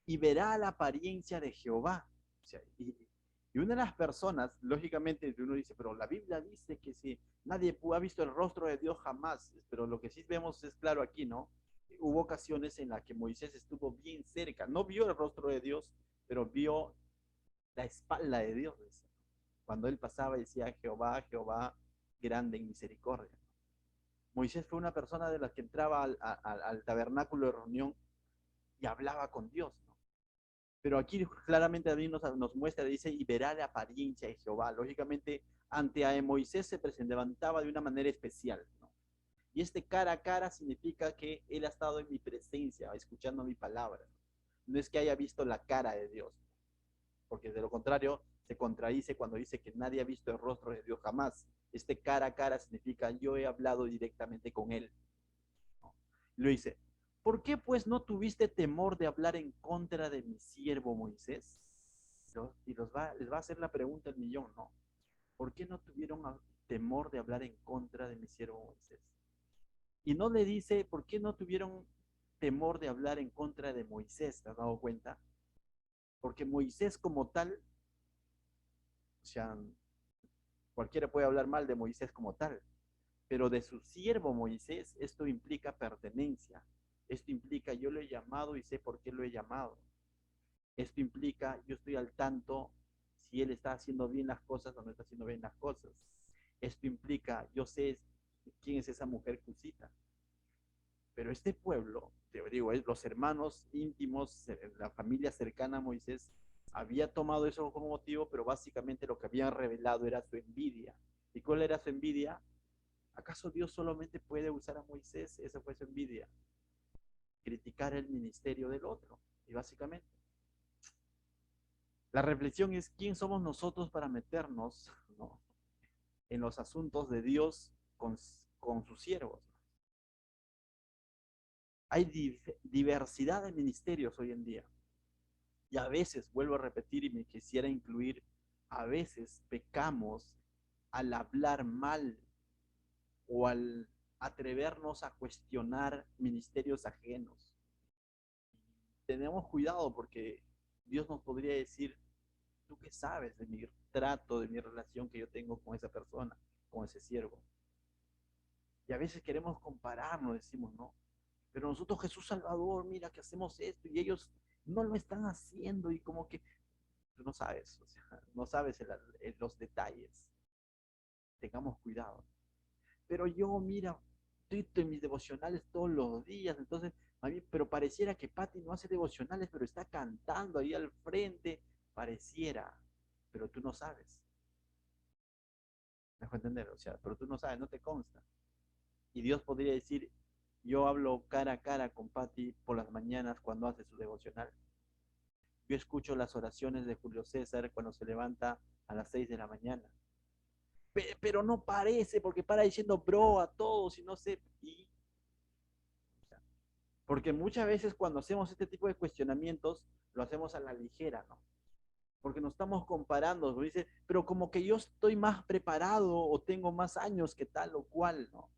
y verá la apariencia de Jehová. O sea, y una de las personas, lógicamente, uno dice, pero la Biblia dice que si nadie ha visto el rostro de Dios jamás, pero lo que sí vemos es claro aquí, ¿no? Hubo ocasiones en las que Moisés estuvo bien cerca, no vio el rostro de Dios, pero vio la espalda de Dios. Cuando él pasaba decía, Jehová, Jehová, grande en misericordia. Moisés fue una persona de las que entraba al tabernáculo de reunión y hablaba con Dios, ¿no? Pero aquí claramente David nos muestra, dice, y verá la apariencia de Jehová. Lógicamente, ante a Moisés se levantaba de una manera especial, ¿no? Y este cara a cara significa que él ha estado en mi presencia, escuchando mi palabra. No es que haya visto la cara de Dios, porque de lo contrario se contradice cuando dice que nadie ha visto el rostro de Dios jamás. Este cara a cara significa yo he hablado directamente con él, ¿no? Lo dice, ¿por qué pues no tuviste temor de hablar en contra de mi siervo Moisés? Y les va a hacer la pregunta el millón, ¿no? ¿Por qué no tuvieron temor de hablar en contra de mi siervo Moisés? Y no le dice, ¿por qué no tuvieron temor de hablar en contra de Moisés? ¿Te has dado cuenta? Porque Moisés como tal, o sea, cualquiera puede hablar mal de Moisés como tal, pero de su siervo Moisés, esto implica pertenencia. Esto implica, yo lo he llamado y sé por qué lo he llamado. Esto implica, yo estoy al tanto si él está haciendo bien las cosas o no está haciendo bien las cosas. Esto implica, yo sé quién es esa mujer cusita. Pero este pueblo, te digo, los hermanos íntimos, la familia cercana a Moisés, había tomado eso como motivo, pero básicamente lo que habían revelado era su envidia. ¿Y cuál era su envidia? ¿Acaso Dios solamente puede usar a Moisés? Esa fue su envidia. Criticar el ministerio del otro. Y básicamente, la reflexión es quién somos nosotros para meternos, ¿no?, en los asuntos de Dios con sus siervos. Hay diversidad de ministerios hoy en día. Y a veces, vuelvo a repetir y me quisiera incluir, a veces pecamos al hablar mal o al atrevernos a cuestionar ministerios ajenos. Tenemos cuidado porque Dios nos podría decir, ¿tú qué sabes de mi trato, de mi relación que yo tengo con esa persona, con ese siervo? Y a veces queremos compararnos, decimos, no, pero nosotros Jesús Salvador, mira que hacemos esto y ellos no lo están haciendo y como que tú no sabes, o sea, no sabes los detalles. Tengamos cuidado. Pero yo, mira, estoy en mis devocionales todos los días, entonces, a mí, pero pareciera que Patti no hace devocionales, pero está cantando ahí al frente, pareciera, pero tú no sabes. ¿Me dejo entender? O sea, pero tú no sabes, no te consta. Y Dios podría decir, yo hablo cara a cara con Patti por las mañanas cuando hace su devocional. Yo escucho las oraciones de Julio César cuando se levanta a las 6 de la mañana. Pero no parece, porque para diciendo bro a todos y no sé. O sea, porque muchas veces cuando hacemos este tipo de cuestionamientos, lo hacemos a la ligera, ¿no? Porque nos estamos comparando, dice, pero como que yo estoy más preparado o tengo más años que tal o cual, ¿no?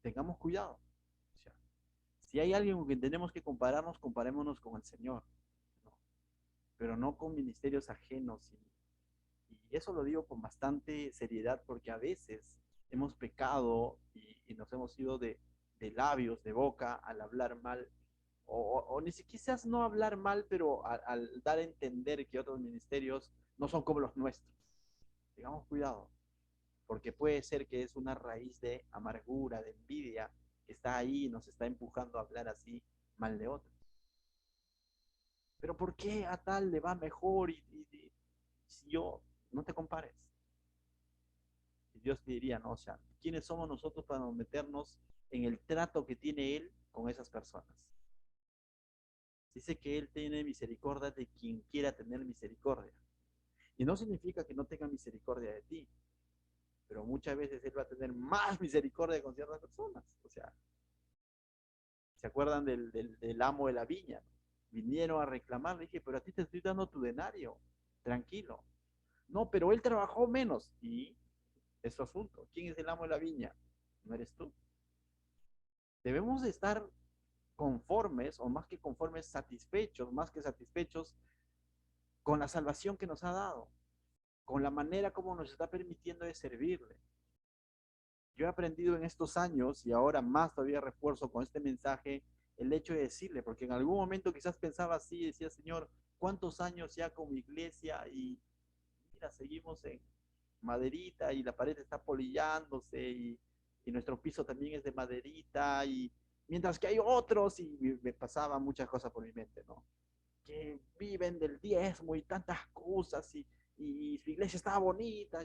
Tengamos cuidado. O sea, si hay alguien con quien tenemos que compararnos, comparémonos con el Señor, ¿no? Pero no con ministerios ajenos. Y eso lo digo con bastante seriedad porque a veces hemos pecado y nos hemos ido de labios, de boca, al hablar mal, o ni siquiera quizás no hablar mal, pero al dar a entender que otros ministerios no son como los nuestros. Tengamos cuidado, porque puede ser que es una raíz de amargura, de envidia, que está ahí y nos está empujando a hablar así mal de otros. Pero ¿por qué a tal le va mejor y si yo no te compares? Dios te diría, ¿no? O sea, ¿quiénes somos nosotros para meternos en el trato que tiene Él con esas personas? Dice que Él tiene misericordia de quien quiera tener misericordia. Y no significa que no tenga misericordia de ti, pero muchas veces Él va a tener más misericordia con ciertas personas. O sea, ¿se acuerdan del amo de la viña? Vinieron a reclamar, le dije, pero a ti te estoy dando tu denario, tranquilo. No, pero él trabajó menos. Y es su asunto. ¿Quién es el amo de la viña? No eres tú. Debemos de estar conformes, o más que conformes, satisfechos, más que satisfechos con la salvación que nos ha dado, con la manera como nos está permitiendo de servirle. Yo he aprendido en estos años, y ahora más todavía refuerzo con este mensaje, el hecho de decirle, porque en algún momento quizás pensaba así, decía, Señor, ¿cuántos años ya con mi iglesia? Y mira, seguimos en maderita y la pared está polillándose y nuestro piso también es de maderita y mientras que hay otros y me pasaba muchas cosas por mi mente, ¿no? Que viven del diezmo y tantas cosas y su iglesia estaba bonita.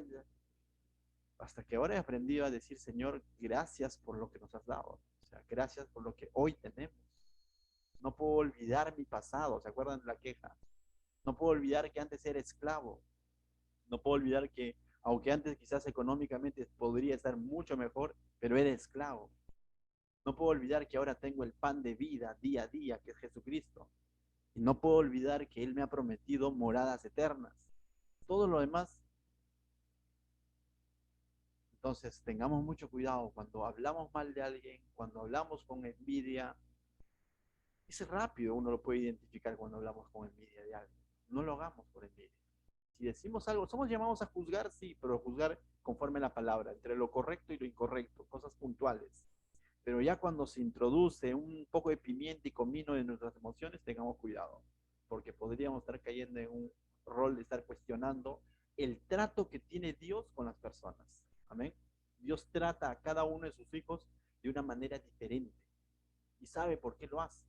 Hasta que ahora he aprendido a decir, Señor, gracias por lo que nos has dado. O sea, gracias por lo que hoy tenemos. No puedo olvidar mi pasado, ¿se acuerdan de la queja? No puedo olvidar que antes era esclavo. No puedo olvidar que, aunque antes quizás económicamente podría estar mucho mejor, pero era esclavo. No puedo olvidar que ahora tengo el pan de vida día a día, que es Jesucristo. Y no puedo olvidar que Él me ha prometido moradas eternas. Todo lo demás. Entonces, tengamos mucho cuidado cuando hablamos mal de alguien, cuando hablamos con envidia. Es rápido, uno lo puede identificar cuando hablamos con envidia de alguien. No lo hagamos por envidia. Si decimos algo, somos llamados a juzgar, sí, pero a juzgar conforme a la palabra, entre lo correcto y lo incorrecto, cosas puntuales. Pero ya cuando se introduce un poco de pimienta y comino en nuestras emociones, tengamos cuidado, porque podríamos estar cayendo en un rol de estar cuestionando el trato que tiene Dios con las personas. Amén. Dios trata a cada uno de sus hijos de una manera diferente y sabe por qué lo hace.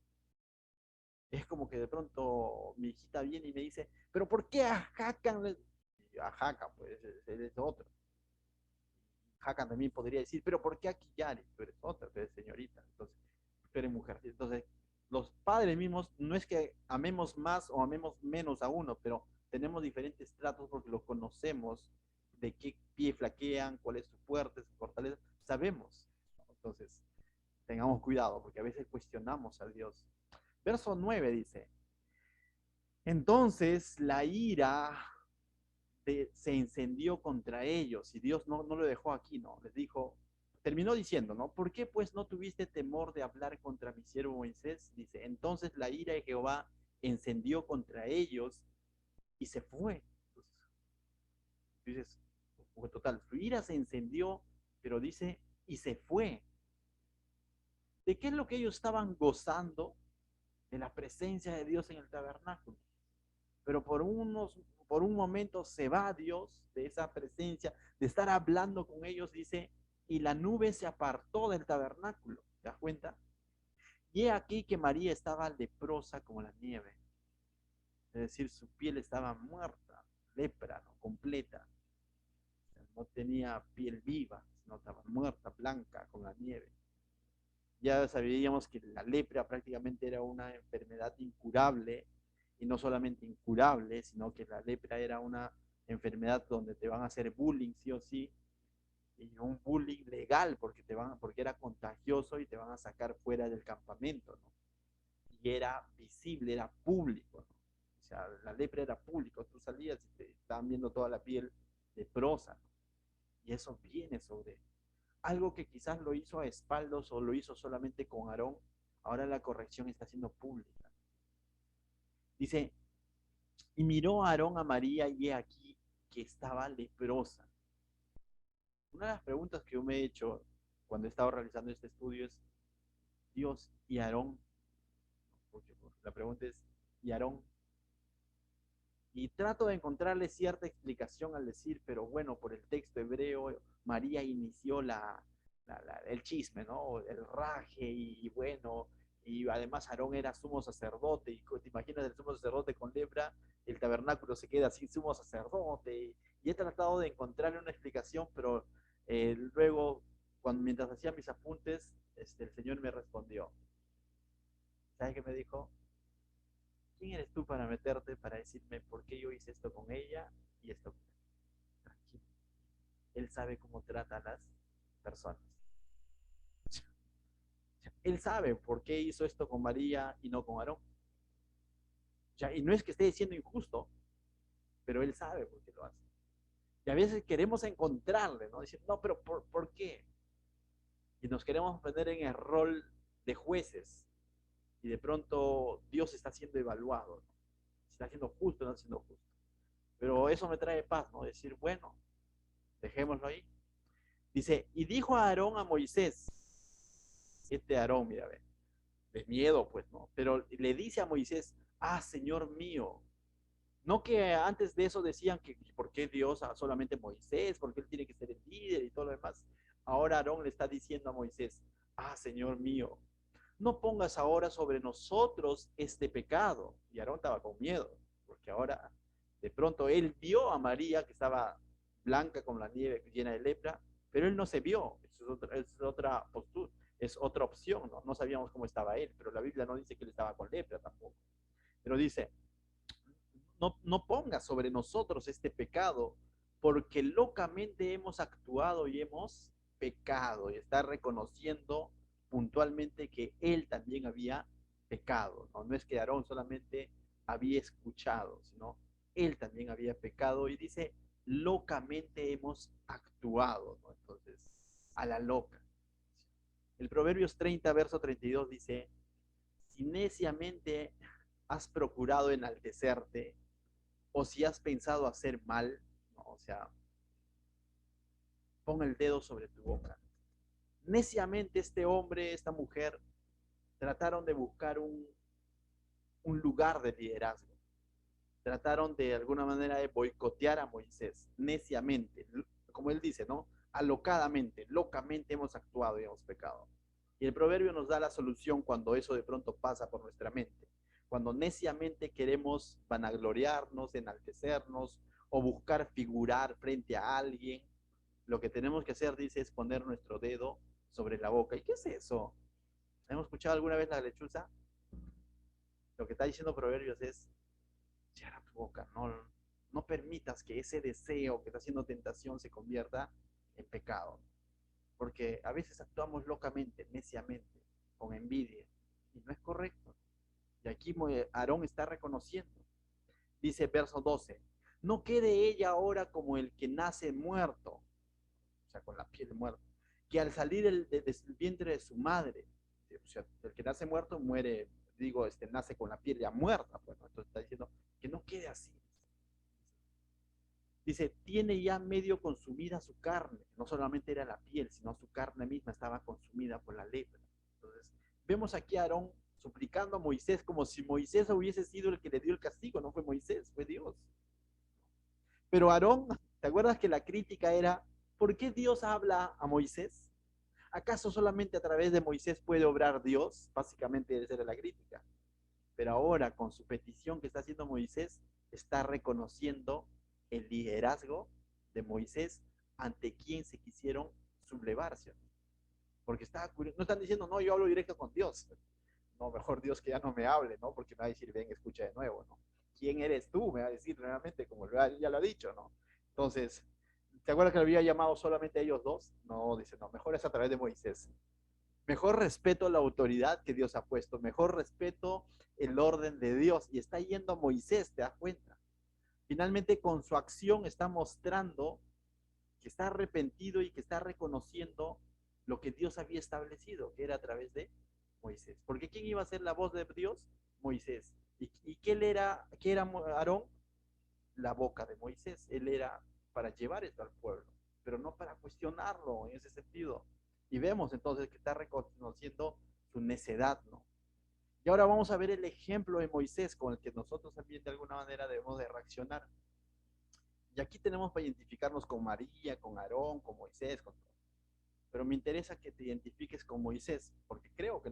Es como que de pronto mi hijita viene y me dice, pero ¿por qué a Hakan? A Hakan, pues, él es otro. Hakan también podría decir, pero ¿por qué a Kiyari? Tú eres otra, tú eres señorita, entonces, tú eres mujer. Entonces, los padres mismos no es que amemos más o amemos menos a uno, pero tenemos diferentes tratos porque lo conocemos, de qué pie flaquean, cuál es su fuerte, su fortaleza, sabemos. Entonces, tengamos cuidado porque a veces cuestionamos a Dios. Verso 9 dice, entonces la ira se encendió contra ellos y Dios no lo dejó aquí, ¿no? Les dijo, terminó diciendo, ¿no? ¿Por qué pues no tuviste temor de hablar contra mi siervo Moisés? Dice, entonces la ira de Jehová encendió contra ellos y se fue. Entonces, dices, total, su ira se encendió, pero dice, y se fue. ¿De qué es lo que ellos estaban gozando? De la presencia de Dios en el tabernáculo. Pero por un momento se va Dios de esa presencia, de estar hablando con ellos, dice, y la nube se apartó del tabernáculo. ¿Te das cuenta? Y he aquí que María estaba leprosa como la nieve. Es decir, su piel estaba muerta, lepra, ¿no? Completa. O sea, no tenía piel viva, sino estaba muerta, blanca, como la nieve. Ya sabíamos que la lepra prácticamente era una enfermedad incurable, y no solamente incurable, sino que la lepra era una enfermedad donde te van a hacer bullying sí o sí, y un bullying legal porque era contagioso y te van a sacar fuera del campamento, ¿no? Y era visible, era público, ¿no? O sea, la lepra era público, tú salías y te estaban viendo toda la piel leprosa, ¿no? Y eso viene sobre algo que quizás lo hizo a espaldas o lo hizo solamente con Aarón, ahora la corrección está siendo pública. Dice, y miró a Aarón a María y he aquí que estaba leprosa. Una de las preguntas que yo me he hecho cuando he estado realizando este estudio es, Dios y Aarón, porque la pregunta es, ¿y Aarón? Y trato de encontrarle cierta explicación al decir, pero bueno, por el texto hebreo, María inició el chisme, ¿no? El raje y bueno, y además Aarón era sumo sacerdote, y te imaginas el sumo sacerdote con lepra, el tabernáculo se queda sin sumo sacerdote, y he tratado de encontrarle una explicación, pero luego, mientras hacía mis apuntes, el Señor me respondió. ¿Sabes qué me dijo? ¿Quién eres tú para meterte, para decirme por qué yo hice esto con ella y esto con él? Tranquilo. Él sabe cómo trata a las personas. Él sabe por qué hizo esto con María y no con Aarón. Y no es que esté siendo injusto, pero él sabe por qué lo hace. Y a veces queremos encontrarle, ¿no? Decir, no, pero ¿por qué? Y nos queremos poner en el rol de jueces. Y de pronto Dios está siendo evaluado, ¿no? Está siendo justo, no está siendo justo. Pero eso me trae paz, ¿no? Decir, bueno, dejémoslo ahí. Dice, y dijo a Aarón a Moisés, Aarón, mira, ve, de miedo, pues, ¿no? Pero le dice a Moisés, Señor mío, no que antes de eso decían que por qué Dios a solamente Moisés, porque él tiene que ser el líder y todo lo demás. Ahora Aarón le está diciendo a Moisés, Señor mío, no pongas ahora sobre nosotros este pecado. Y Aarón estaba con miedo, porque ahora de pronto él vio a María que estaba blanca como la nieve, llena de lepra, pero él no se vio. Es otra postura, es otra opción, ¿no? No sabíamos cómo estaba él, pero la Biblia no dice que él estaba con lepra tampoco. Pero dice, no pongas sobre nosotros este pecado, porque locamente hemos actuado y hemos pecado, y está reconociendo puntualmente que él también había pecado, ¿no? No es que Aarón solamente había escuchado, sino él también había pecado, y dice, locamente hemos actuado, ¿no? Entonces, a la loca. El Proverbios 30, verso 32 dice, si neciamente has procurado enaltecerte, o si has pensado hacer mal, ¿no? O sea, pon el dedo sobre tu boca. Neciamente este hombre, esta mujer, trataron de buscar un lugar de liderazgo. Trataron de alguna manera de boicotear a Moisés, neciamente, como él dice, ¿no? Alocadamente, locamente hemos actuado y hemos pecado. Y el proverbio nos da la solución cuando eso de pronto pasa por nuestra mente. Cuando neciamente queremos vanagloriarnos, enaltecernos o buscar figurar frente a alguien, lo que tenemos que hacer, dice, es poner nuestro dedo sobre la boca. ¿Y qué es eso? ¿Hemos escuchado alguna vez la lechuza? Lo que está diciendo Proverbios es, cierra tu boca, no permitas que ese deseo que está haciendo tentación se convierta en pecado. Porque a veces actuamos locamente, neciamente, con envidia, y no es correcto. Y aquí Aarón está reconociendo. Dice verso 12, no quede ella ahora como el que nace muerto, o sea, con la piel muerta, que al salir del vientre de su madre, o sea, el que nace muerto muere, digo, nace con la piel ya muerta, pues, ¿no? Entonces está diciendo que no quede así. Dice, tiene ya medio consumida su carne, no solamente era la piel, sino su carne misma estaba consumida por la lepra. Entonces, vemos aquí a Aarón suplicando a Moisés como si Moisés hubiese sido el que le dio el castigo, no fue Moisés, fue Dios. Pero Aarón, ¿te acuerdas que la crítica era, ¿Por qué Dios habla a Moisés? ¿Acaso solamente a través de Moisés puede obrar Dios? Básicamente esa era la crítica. Pero ahora, con su petición que está haciendo Moisés, está reconociendo el liderazgo de Moisés ante quien se quisieron sublevarse. Porque no están diciendo, no, yo hablo directo con Dios. No, mejor Dios que ya no me hable, ¿no? Porque me va a decir, ven, escucha de nuevo, ¿no? ¿Quién eres tú? Me va a decir realmente, como ya lo ha dicho, ¿no? Entonces, ¿te acuerdas que lo había llamado solamente a ellos dos? No, dice, no, mejor es a través de Moisés. Mejor respeto la autoridad que Dios ha puesto, mejor respeto el orden de Dios. Y está yendo a Moisés, ¿te das cuenta? Finalmente, con su acción está mostrando que está arrepentido y que está reconociendo lo que Dios había establecido, que era a través de Moisés. Porque ¿quién iba a ser la voz de Dios? Moisés. ¿Y qué era Aarón? La boca de Moisés. Él era para llevar esto al pueblo, pero no para cuestionarlo en ese sentido. Y vemos entonces que está reconociendo su necedad, ¿no? Y ahora vamos a ver el ejemplo de Moisés con el que nosotros también de alguna manera debemos de reaccionar. Y aquí tenemos para identificarnos con María, con Aarón, con Moisés, con todo. Pero me interesa que te identifiques con Moisés, porque creo que,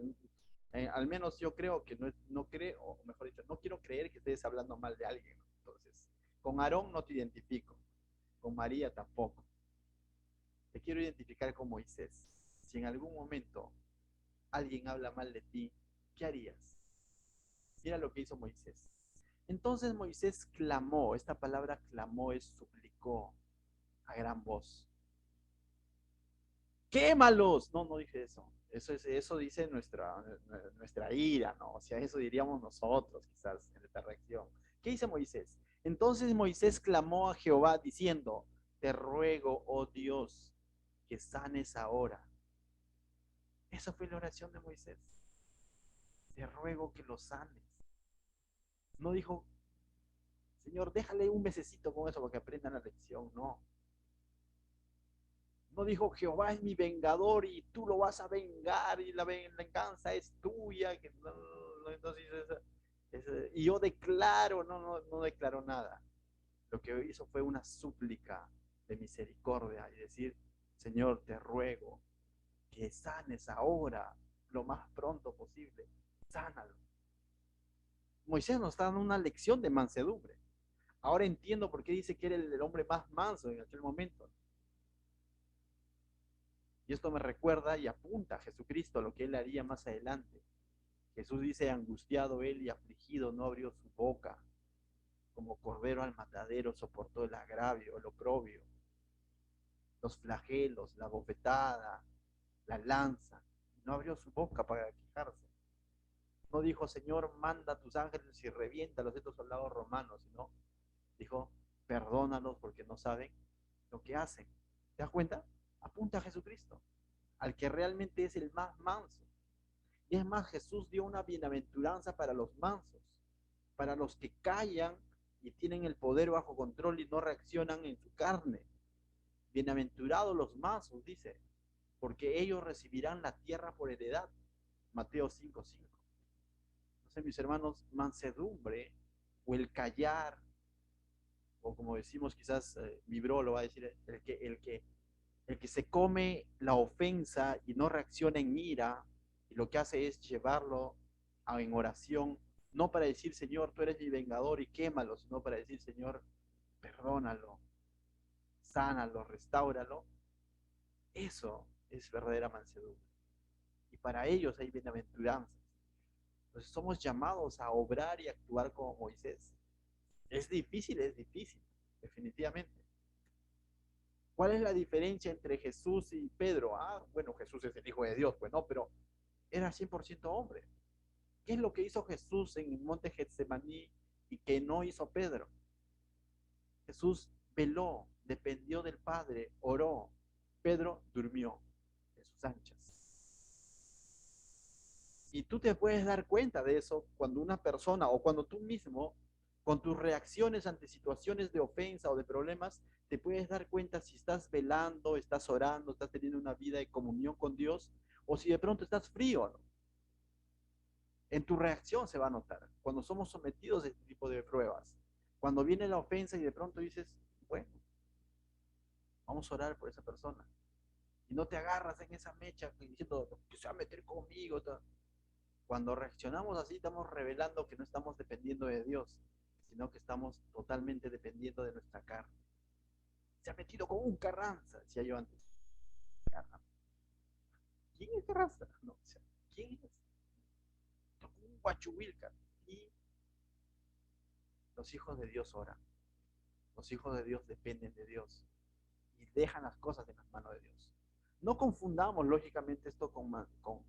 al menos yo creo que no creo, o mejor dicho, no quiero creer que estés hablando mal de alguien. Entonces, con Aarón no te identifico, con María tampoco. Te quiero identificar con Moisés. Si en algún momento alguien habla mal de ti, ¿qué harías? Mira lo que hizo Moisés. Entonces Moisés clamó, esta palabra clamó es suplicó a gran voz. ¡Quémalos! No, no dije eso. Eso dice nuestra ira, ¿no? O sea, eso diríamos nosotros, quizás, en esta reacción. ¿Qué dice Moisés? Entonces Moisés clamó a Jehová diciendo, te ruego, oh Dios, que sanes ahora. Esa fue la oración de Moisés. Te ruego que lo sanes. No dijo, Señor, déjale un mesecito con eso para que aprendan la lección. No. No dijo, Jehová es mi vengador y tú lo vas a vengar y la venganza es tuya. Que entonces, y yo declaro, no declaró nada. Lo que hizo fue una súplica de misericordia y decir, Señor, te ruego que sanes ahora lo más pronto posible. Sánalo. Moisés nos está dando una lección de mansedumbre. Ahora entiendo por qué dice que era el hombre más manso en aquel momento. Y esto me recuerda y apunta a Jesucristo, a lo que él haría más adelante. Jesús dice, angustiado él y afligido, no abrió su boca. Como cordero al matadero soportó el agravio, el oprobio, los flagelos, la bofetada, la lanza. No abrió su boca para quejarse. No dijo, Señor, manda a tus ángeles y revienta a los estos soldados romanos, sino dijo, perdónalos porque no saben lo que hacen. ¿Te das cuenta? Apunta a Jesucristo, al que realmente es el más manso. Y es más, Jesús dio una bienaventuranza para los mansos, para los que callan y tienen el poder bajo control y no reaccionan en su carne. Bienaventurados los mansos, dice, porque ellos recibirán la tierra por heredad. Mateo 5:5. Entonces, mis hermanos, mansedumbre o el callar, o como decimos quizás, mi bro lo va a decir, el que se come la ofensa y no reacciona en ira, y lo que hace es llevarlo en oración, no para decir, Señor, tú eres mi vengador y quémalo, sino para decir, Señor, perdónalo, sánalo, restáuralo. Eso es verdadera mansedumbre. Y para ellos hay bienaventuranzas. Entonces somos llamados a obrar y actuar como Moisés. Es difícil, definitivamente. ¿Cuál es la diferencia entre Jesús y Pedro? Bueno, Jesús es el Hijo de Dios, pues no, pero era 100% hombre. ¿Qué es lo que hizo Jesús en el monte Getsemaní y que no hizo Pedro? Jesús veló, dependió del Padre, oró. Pedro durmió en sus anchas. Y tú te puedes dar cuenta de eso cuando una persona o cuando tú mismo, con tus reacciones ante situaciones de ofensa o de problemas, te puedes dar cuenta si estás velando, estás orando, estás teniendo una vida de comunión con Dios o si de pronto estás frío, ¿no? En tu reacción se va a notar cuando somos sometidos a este tipo de pruebas. Cuando viene la ofensa y de pronto dices, bueno, Vamos a orar por esa persona. Y no te agarras en esa mecha diciendo que se va a meter conmigo. Cuando reaccionamos así, estamos revelando que no estamos dependiendo de Dios, sino que estamos totalmente dependiendo de nuestra carne. Se ha metido con un Carranza, decía yo antes. Carranza. ¿Quién es Carranza? No, o sea, ¿quién es? Un Huachuvilca. Y los hijos de Dios oran. Los hijos de Dios dependen de Dios y dejan las cosas en las manos de Dios. No confundamos lógicamente esto con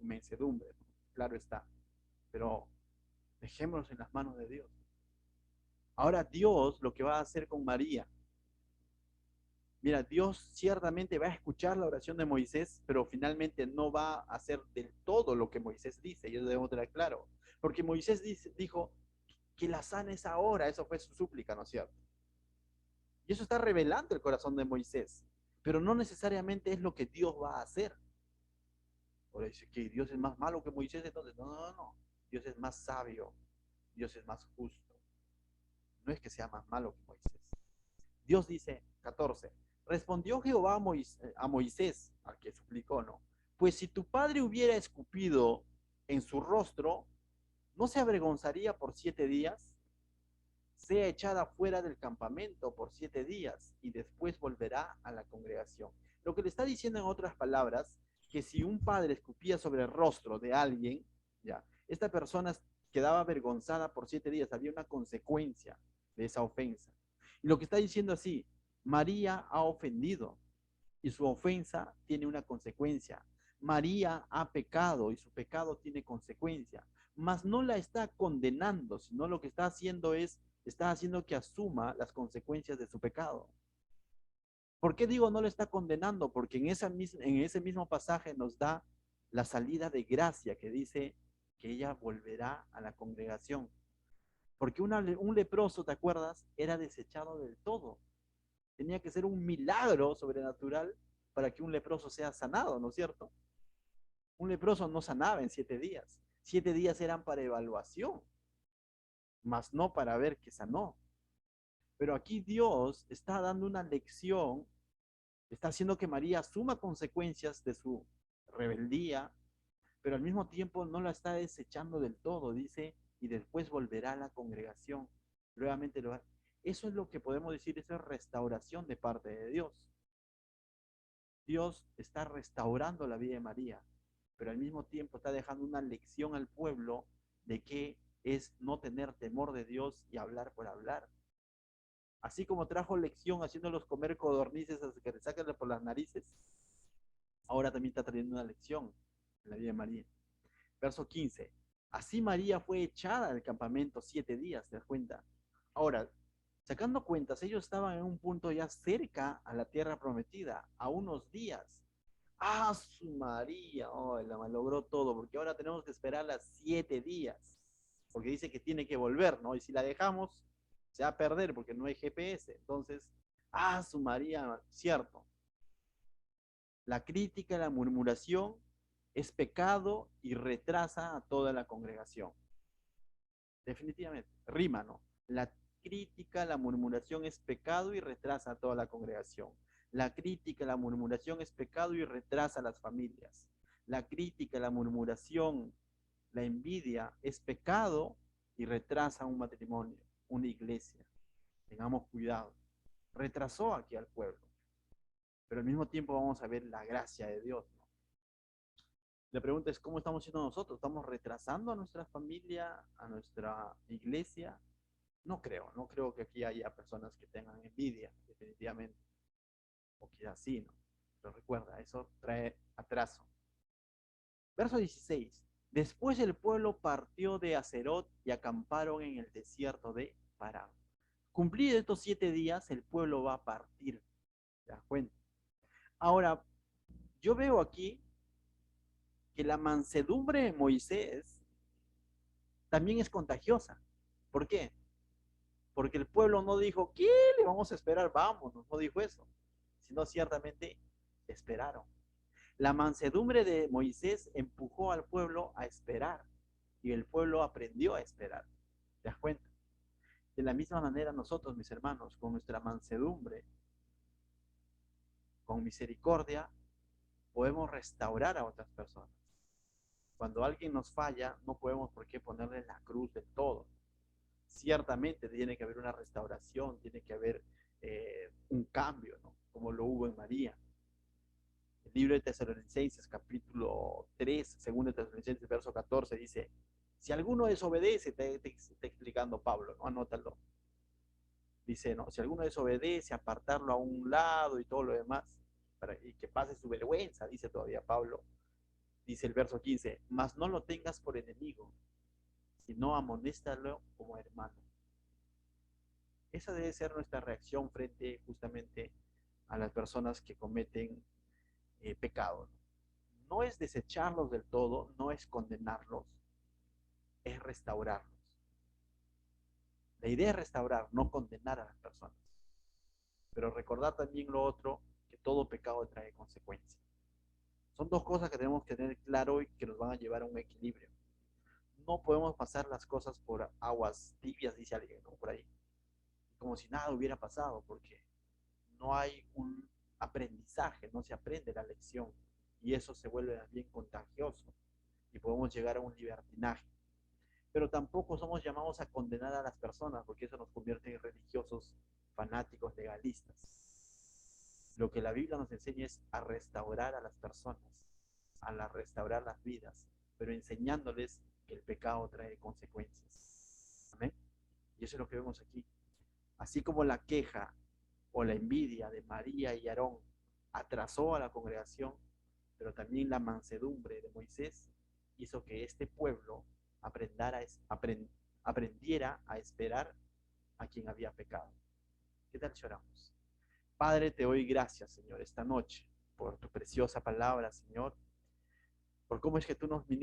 mensedumbre, ¿no? Claro está, pero dejémoslos en las manos de Dios. Ahora Dios lo que va a hacer con María, mira, Dios ciertamente va a escuchar la oración de Moisés, pero finalmente no va a hacer del todo lo que Moisés dice, y eso debemos tener claro, porque Moisés dijo que la sanes ahora, eso fue su súplica, ¿no es cierto? Y eso está revelando el corazón de Moisés, pero no necesariamente es lo que Dios va a hacer. Ahora dice que Dios es más malo que Moisés, entonces no. Dios es más sabio, Dios es más justo. No es que sea más malo que Moisés. Dios dice, 14, respondió Jehová a Moisés, al que suplicó, ¿no? Pues si tu padre hubiera escupido en su rostro, ¿no se avergonzaría por 7 días? Sea echada fuera del campamento por 7 días y después volverá a la congregación. Lo que le está diciendo en otras palabras, que si un padre escupía sobre el rostro de alguien, ya, esta persona quedaba avergonzada por 7 días, había una consecuencia de esa ofensa. Y lo que está diciendo así, María ha ofendido y su ofensa tiene una consecuencia. María ha pecado y su pecado tiene consecuencia, mas no la está condenando, sino lo que está haciendo que asuma las consecuencias de su pecado. ¿Por qué digo no lo está condenando? Porque en ese mismo pasaje nos da la salida de gracia que dice que ella volverá a la congregación. Porque un leproso, ¿te acuerdas? Era desechado del todo. Tenía que ser un milagro sobrenatural para que un leproso sea sanado, ¿no es cierto? Un leproso no sanaba en 7 días. 7 días eran para evaluación, mas no para ver que sanó. Pero aquí Dios está dando una lección, está haciendo que María asuma consecuencias de su rebeldía, pero al mismo tiempo no la está desechando del todo, dice, y después volverá a la congregación. Nuevamente lo va. Eso es lo que podemos decir, eso es restauración de parte de Dios. Dios está restaurando la vida de María, pero al mismo tiempo está dejando una lección al pueblo de qué es no tener temor de Dios y hablar por hablar. Así como trajo lección haciéndolos comer codornices hasta que le saquen por las narices, ahora también está trayendo una lección en la vida de María. Verso 15. Así María fue echada del campamento 7 días, ¿te das cuenta? Ahora, sacando cuentas, ellos estaban en un punto ya cerca a la tierra prometida, a unos días. Ah, su María, oh, la malogró todo, porque ahora tenemos que esperar las 7 días, porque dice que tiene que volver, ¿no? Y si la dejamos, se va a perder porque no hay GPS. Entonces, ah, su María, cierto. La crítica, la murmuración es pecado y retrasa a toda la congregación. Definitivamente, rima, ¿no? La crítica, la murmuración es pecado y retrasa a toda la congregación. La crítica, la murmuración es pecado y retrasa a las familias. La crítica, la murmuración, la envidia es pecado y retrasa un matrimonio, una iglesia. Tengamos cuidado. Retrasó aquí al pueblo, pero al mismo tiempo vamos a ver la gracia de Dios, ¿no? La pregunta es, ¿cómo estamos siendo nosotros? ¿Estamos retrasando a nuestra familia, a nuestra iglesia? No creo que aquí haya personas que tengan envidia, definitivamente. O quizás sí, ¿no? Pero recuerda, eso trae atraso. Verso 16. Después el pueblo partió de Acerot y acamparon en el desierto de Parán. Cumplidos estos 7 días, el pueblo va a partir. ¿Te das cuenta? Ahora, yo veo aquí que la mansedumbre de Moisés también es contagiosa. ¿Por qué? Porque el pueblo no dijo, ¿qué le vamos a esperar? Vámonos, no dijo eso, sino ciertamente esperaron. La mansedumbre de Moisés empujó al pueblo a esperar y el pueblo aprendió a esperar. ¿Te das cuenta? De la misma manera nosotros, mis hermanos, con nuestra mansedumbre, con misericordia, podemos restaurar a otras personas. Cuando alguien nos falla, no podemos por qué ponerle la cruz del todo. Ciertamente tiene que haber una restauración, tiene que haber un cambio, ¿no? Como lo hubo en María. El libro de Tesalonicenses, capítulo 3, segundo de Tesalonicenses, verso 14, dice, si alguno desobedece, está explicando Pablo, ¿no? Anótalo. Dice, no, si alguno desobedece, apartarlo a un lado y todo lo demás, y que pase su vergüenza, dice todavía Pablo, dice el verso 15, mas no lo tengas por enemigo, sino amonéstalo como hermano. Esa debe ser nuestra reacción frente justamente a las personas que cometen pecado. No es desecharlos del todo, no es condenarlos, es restaurarlos. La idea es restaurar, no condenar a las personas. Pero recordar también lo otro, que todo pecado trae consecuencias. Son dos cosas que tenemos que tener claro y que nos van a llevar a un equilibrio. No podemos pasar las cosas por aguas tibias, dice alguien, ¿no? Por ahí. Como si nada hubiera pasado, porque no hay un aprendizaje, no se aprende la lección. Y eso se vuelve bien contagioso. Y podemos llegar a un libertinaje. Pero tampoco somos llamados a condenar a las personas, porque eso nos convierte en religiosos, fanáticos, legalistas. Lo que la Biblia nos enseña es a restaurar a las personas, restaurar las vidas, pero enseñándoles que el pecado trae consecuencias. Amén. Y eso es lo que vemos aquí. Así como la queja o la envidia de María y Aarón atrasó a la congregación, pero también la mansedumbre de Moisés hizo que este pueblo aprendiera a esperar a quien había pecado. ¿Qué tal si oramos? Padre, te doy gracias, Señor, esta noche por tu preciosa palabra, Señor, por cómo es que tú nos ministras